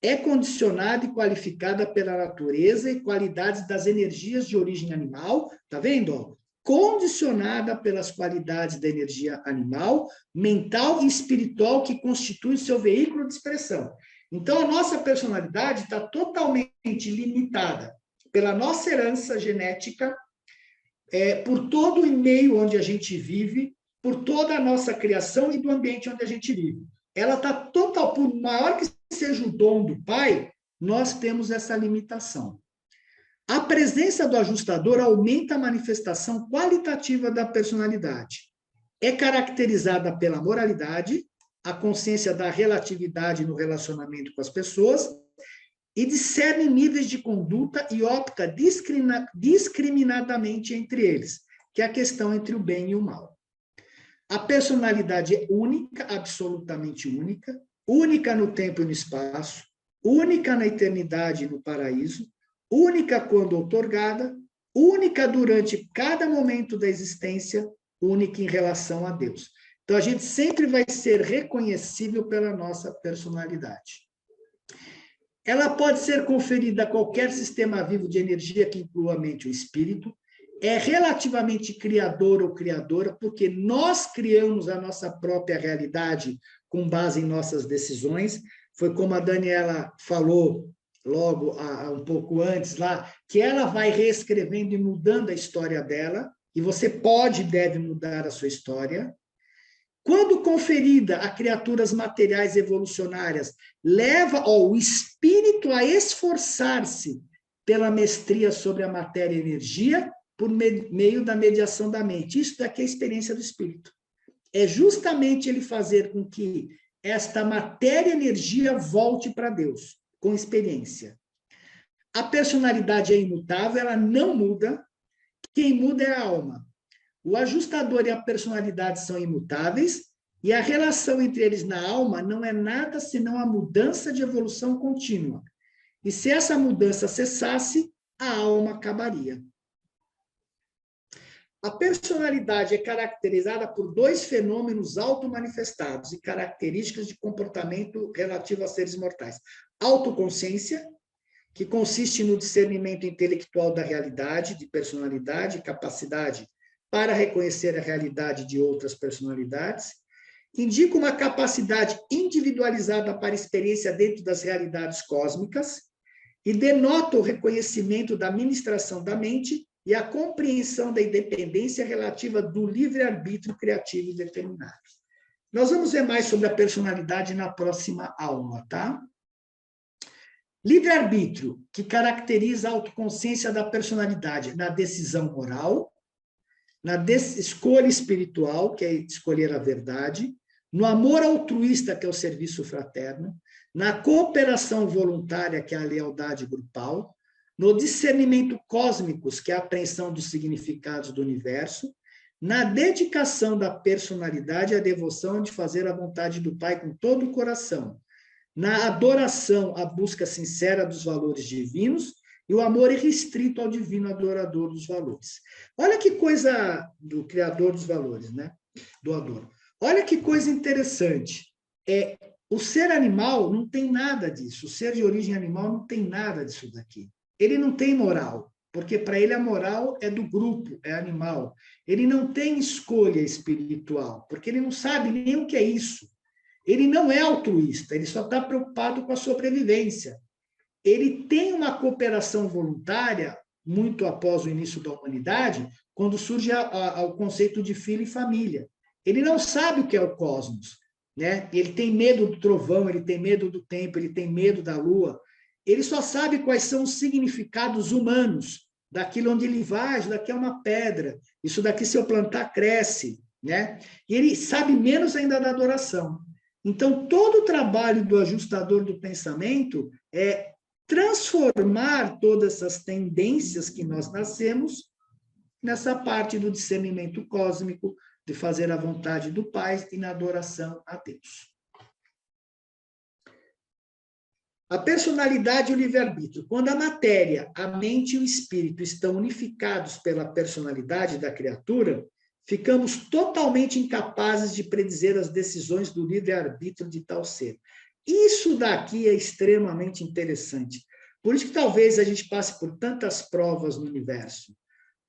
É condicionada e qualificada pela natureza e qualidades das energias de origem animal, tá vendo? Condicionada pelas qualidades da energia animal, mental e espiritual que constitui seu veículo de expressão. Então, a nossa personalidade está totalmente limitada pela nossa herança genética, por todo o meio onde a gente vive, por toda a nossa criação e do ambiente onde a gente vive. Ela está total, por maior que seja o dom do Pai, nós temos essa limitação. A presença do ajustador aumenta a manifestação qualitativa da personalidade. É caracterizada pela moralidade, a consciência da relatividade no relacionamento com as pessoas e discerne níveis de conduta e opta discriminadamente entre eles, que é a questão entre o bem e o mal. A personalidade é única, absolutamente única, única no tempo e no espaço, única na eternidade e no paraíso, única quando outorgada, única durante cada momento da existência, única em relação a Deus. Então, a gente sempre vai ser reconhecível pela nossa personalidade. Ela pode ser conferida a qualquer sistema vivo de energia que inclua a mente ou o espírito, é relativamente criador ou criadora, porque nós criamos a nossa própria realidade com base em nossas decisões. Foi como a Daniela falou logo um pouco antes lá, que ela vai reescrevendo e mudando a história dela, e você pode e deve mudar a sua história. Quando conferida a criaturas materiais evolucionárias, leva o espírito a esforçar-se pela mestria sobre a matéria e energia, por meio da mediação da mente. Isso daqui é a experiência do espírito. É justamente ele fazer com que esta matéria e energia volte para Deus, com experiência. A personalidade é imutável, ela não muda. Quem muda é a alma. O ajustador e a personalidade são imutáveis, e a relação entre eles na alma não é nada senão a mudança de evolução contínua. E se essa mudança cessasse, a alma acabaria. A personalidade é caracterizada por dois fenômenos automanifestados e características de comportamento relativo a seres mortais. Autoconsciência, que consiste no discernimento intelectual da realidade, de personalidade e capacidade para reconhecer a realidade de outras personalidades, indica uma capacidade individualizada para experiência dentro das realidades cósmicas e denota o reconhecimento da administração da mente e a compreensão da independência relativa do livre-arbítrio criativo e determinado. Nós vamos ver mais sobre a personalidade na próxima aula, tá? Livre-arbítrio, que caracteriza a autoconsciência da personalidade na decisão moral, na escolha espiritual, que é escolher a verdade, no amor altruísta, que é o serviço fraterno, na cooperação voluntária, que é a lealdade grupal, no discernimento cósmicos, que é a apreensão dos significados do universo, na dedicação da personalidade à devoção de fazer a vontade do Pai com todo o coração, na adoração, a busca sincera dos valores divinos e o amor irrestrito ao divino adorador dos valores. Olha que coisa do criador dos valores, né? Doador. Olha que coisa interessante. O ser animal não tem nada disso. O ser de origem animal não tem nada disso daqui. Ele não tem moral, porque para ele a moral é do grupo, é animal. Ele não tem escolha espiritual, porque ele não sabe nem o que é isso. Ele não é altruísta, ele só está preocupado com a sobrevivência. Ele tem uma cooperação voluntária, muito após o início da humanidade, quando surge o conceito de filho e família. Ele não sabe o que é o cosmos, né? Ele tem medo do trovão, ele tem medo do tempo, ele tem medo da lua. Ele só sabe quais são os significados humanos daquilo onde ele vai. Isso daqui é uma pedra, isso daqui, se eu plantar, cresce, né? E ele sabe menos ainda da adoração. Então, todo o trabalho do ajustador do pensamento é transformar todas essas tendências que nós nascemos nessa parte do discernimento cósmico, de fazer a vontade do Pai e na adoração a Deus. A personalidade e o livre-arbítrio. Quando a matéria, a mente e o espírito estão unificados pela personalidade da criatura, ficamos totalmente incapazes de predizer as decisões do livre-arbítrio de tal ser. Isso daqui é extremamente interessante. Por isso que talvez a gente passe por tantas provas no universo.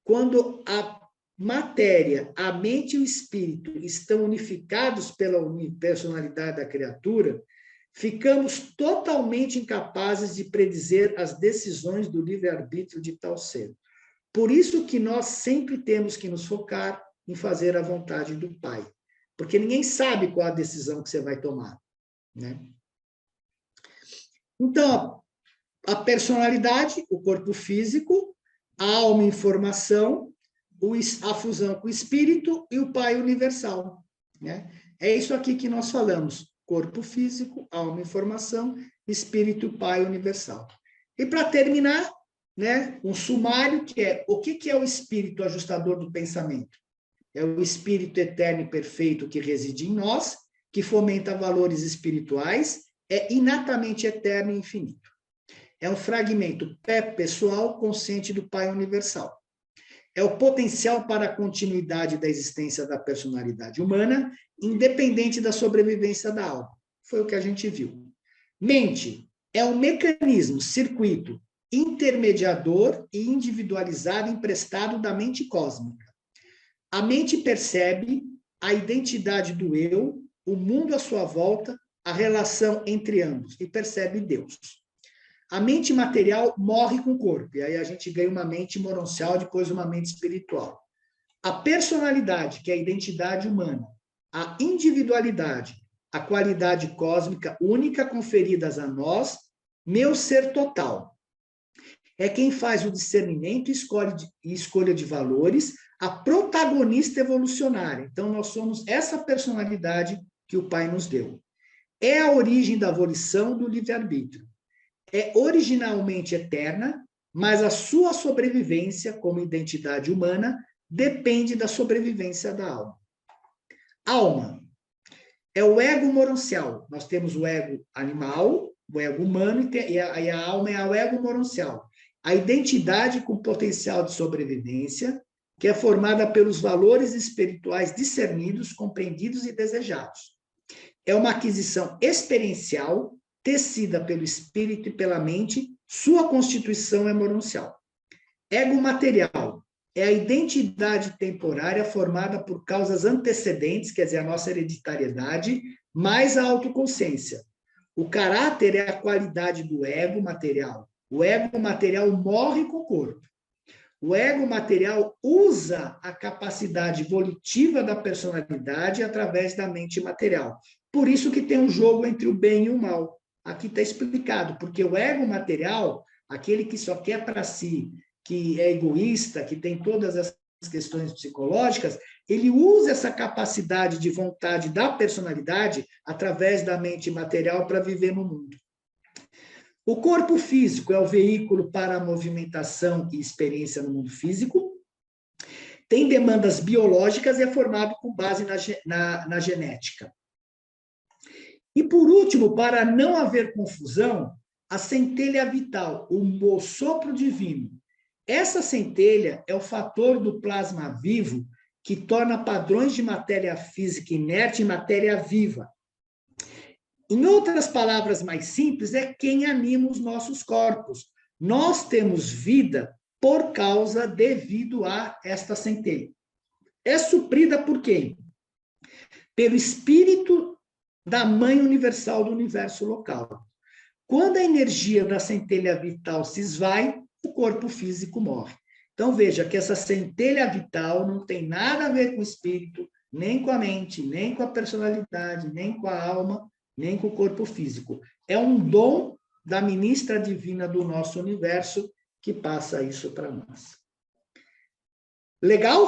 Quando a matéria, a mente e o espírito estão unificados pela personalidade da criatura, ficamos totalmente incapazes de predizer as decisões do livre-arbítrio de tal ser. Por isso que nós sempre temos que nos focar em fazer a vontade do Pai. Porque ninguém sabe qual a decisão que você vai tomar, né? Então, a personalidade, o corpo físico, a alma em formação, a fusão com o espírito e o Pai universal, né? É isso aqui que nós falamos: corpo físico, alma em formação, espírito, Pai universal. E para terminar, né, um sumário que é: o que é o espírito ajustador do pensamento? É o espírito eterno e perfeito que reside em nós, que fomenta valores espirituais, é inatamente eterno e infinito. É um fragmento pessoal consciente do Pai universal. É o potencial para a continuidade da existência da personalidade humana, independente da sobrevivência da alma. Foi o que a gente viu. Mente é um mecanismo, circuito, intermediador e individualizado emprestado da mente cósmica. A mente percebe a identidade do eu, o mundo à sua volta, a relação entre ambos, e percebe Deus. A mente material morre com o corpo, e aí a gente ganha uma mente moroncial, depois uma mente espiritual. A personalidade, que é a identidade humana, a individualidade, a qualidade cósmica única conferidas a nós, meu ser total. É quem faz o discernimento e escolha de valores, a protagonista evolucionária. Então, nós somos essa personalidade que o Pai nos deu. É a origem da volição do livre-arbítrio. É originalmente eterna, mas a sua sobrevivência como identidade humana depende da sobrevivência da alma. Alma é o ego moroncial. Nós temos o ego animal, o ego humano, e a alma é o ego moroncial. A identidade com potencial de sobrevivência, que é formada pelos valores espirituais discernidos, compreendidos e desejados. É uma aquisição experiencial, tecida pelo espírito e pela mente, sua constituição é moroncial. Ego material é a identidade temporária formada por causas antecedentes, quer dizer, a nossa hereditariedade, mais a autoconsciência. O caráter é a qualidade do ego material. O ego material morre com o corpo. O ego material usa a capacidade volitiva da personalidade através da mente material. Por isso que tem um jogo entre o bem e o mal. Aqui está explicado, porque o ego material, aquele que só quer para si, que é egoísta, que tem todas essas questões psicológicas, ele usa essa capacidade de vontade da personalidade através da mente material para viver no mundo. O corpo físico é o veículo para a movimentação e experiência no mundo físico, tem demandas biológicas e é formado com base na genética. E, por último, para não haver confusão, a centelha vital, o sopro divino. Essa centelha é o fator do plasma vivo que torna padrões de matéria física inerte em matéria viva. Em outras palavras mais simples, é quem anima os nossos corpos. Nós temos vida por causa, devido a esta centelha. É suprida por quem? Pelo espírito da Mãe Universal do universo local. Quando a energia da centelha vital se esvai, o corpo físico morre. Então, veja que essa centelha vital não tem nada a ver com o espírito, nem com a mente, nem com a personalidade, nem com a alma, nem com o corpo físico. É um dom da ministra divina do nosso universo que passa isso para nós. Legal?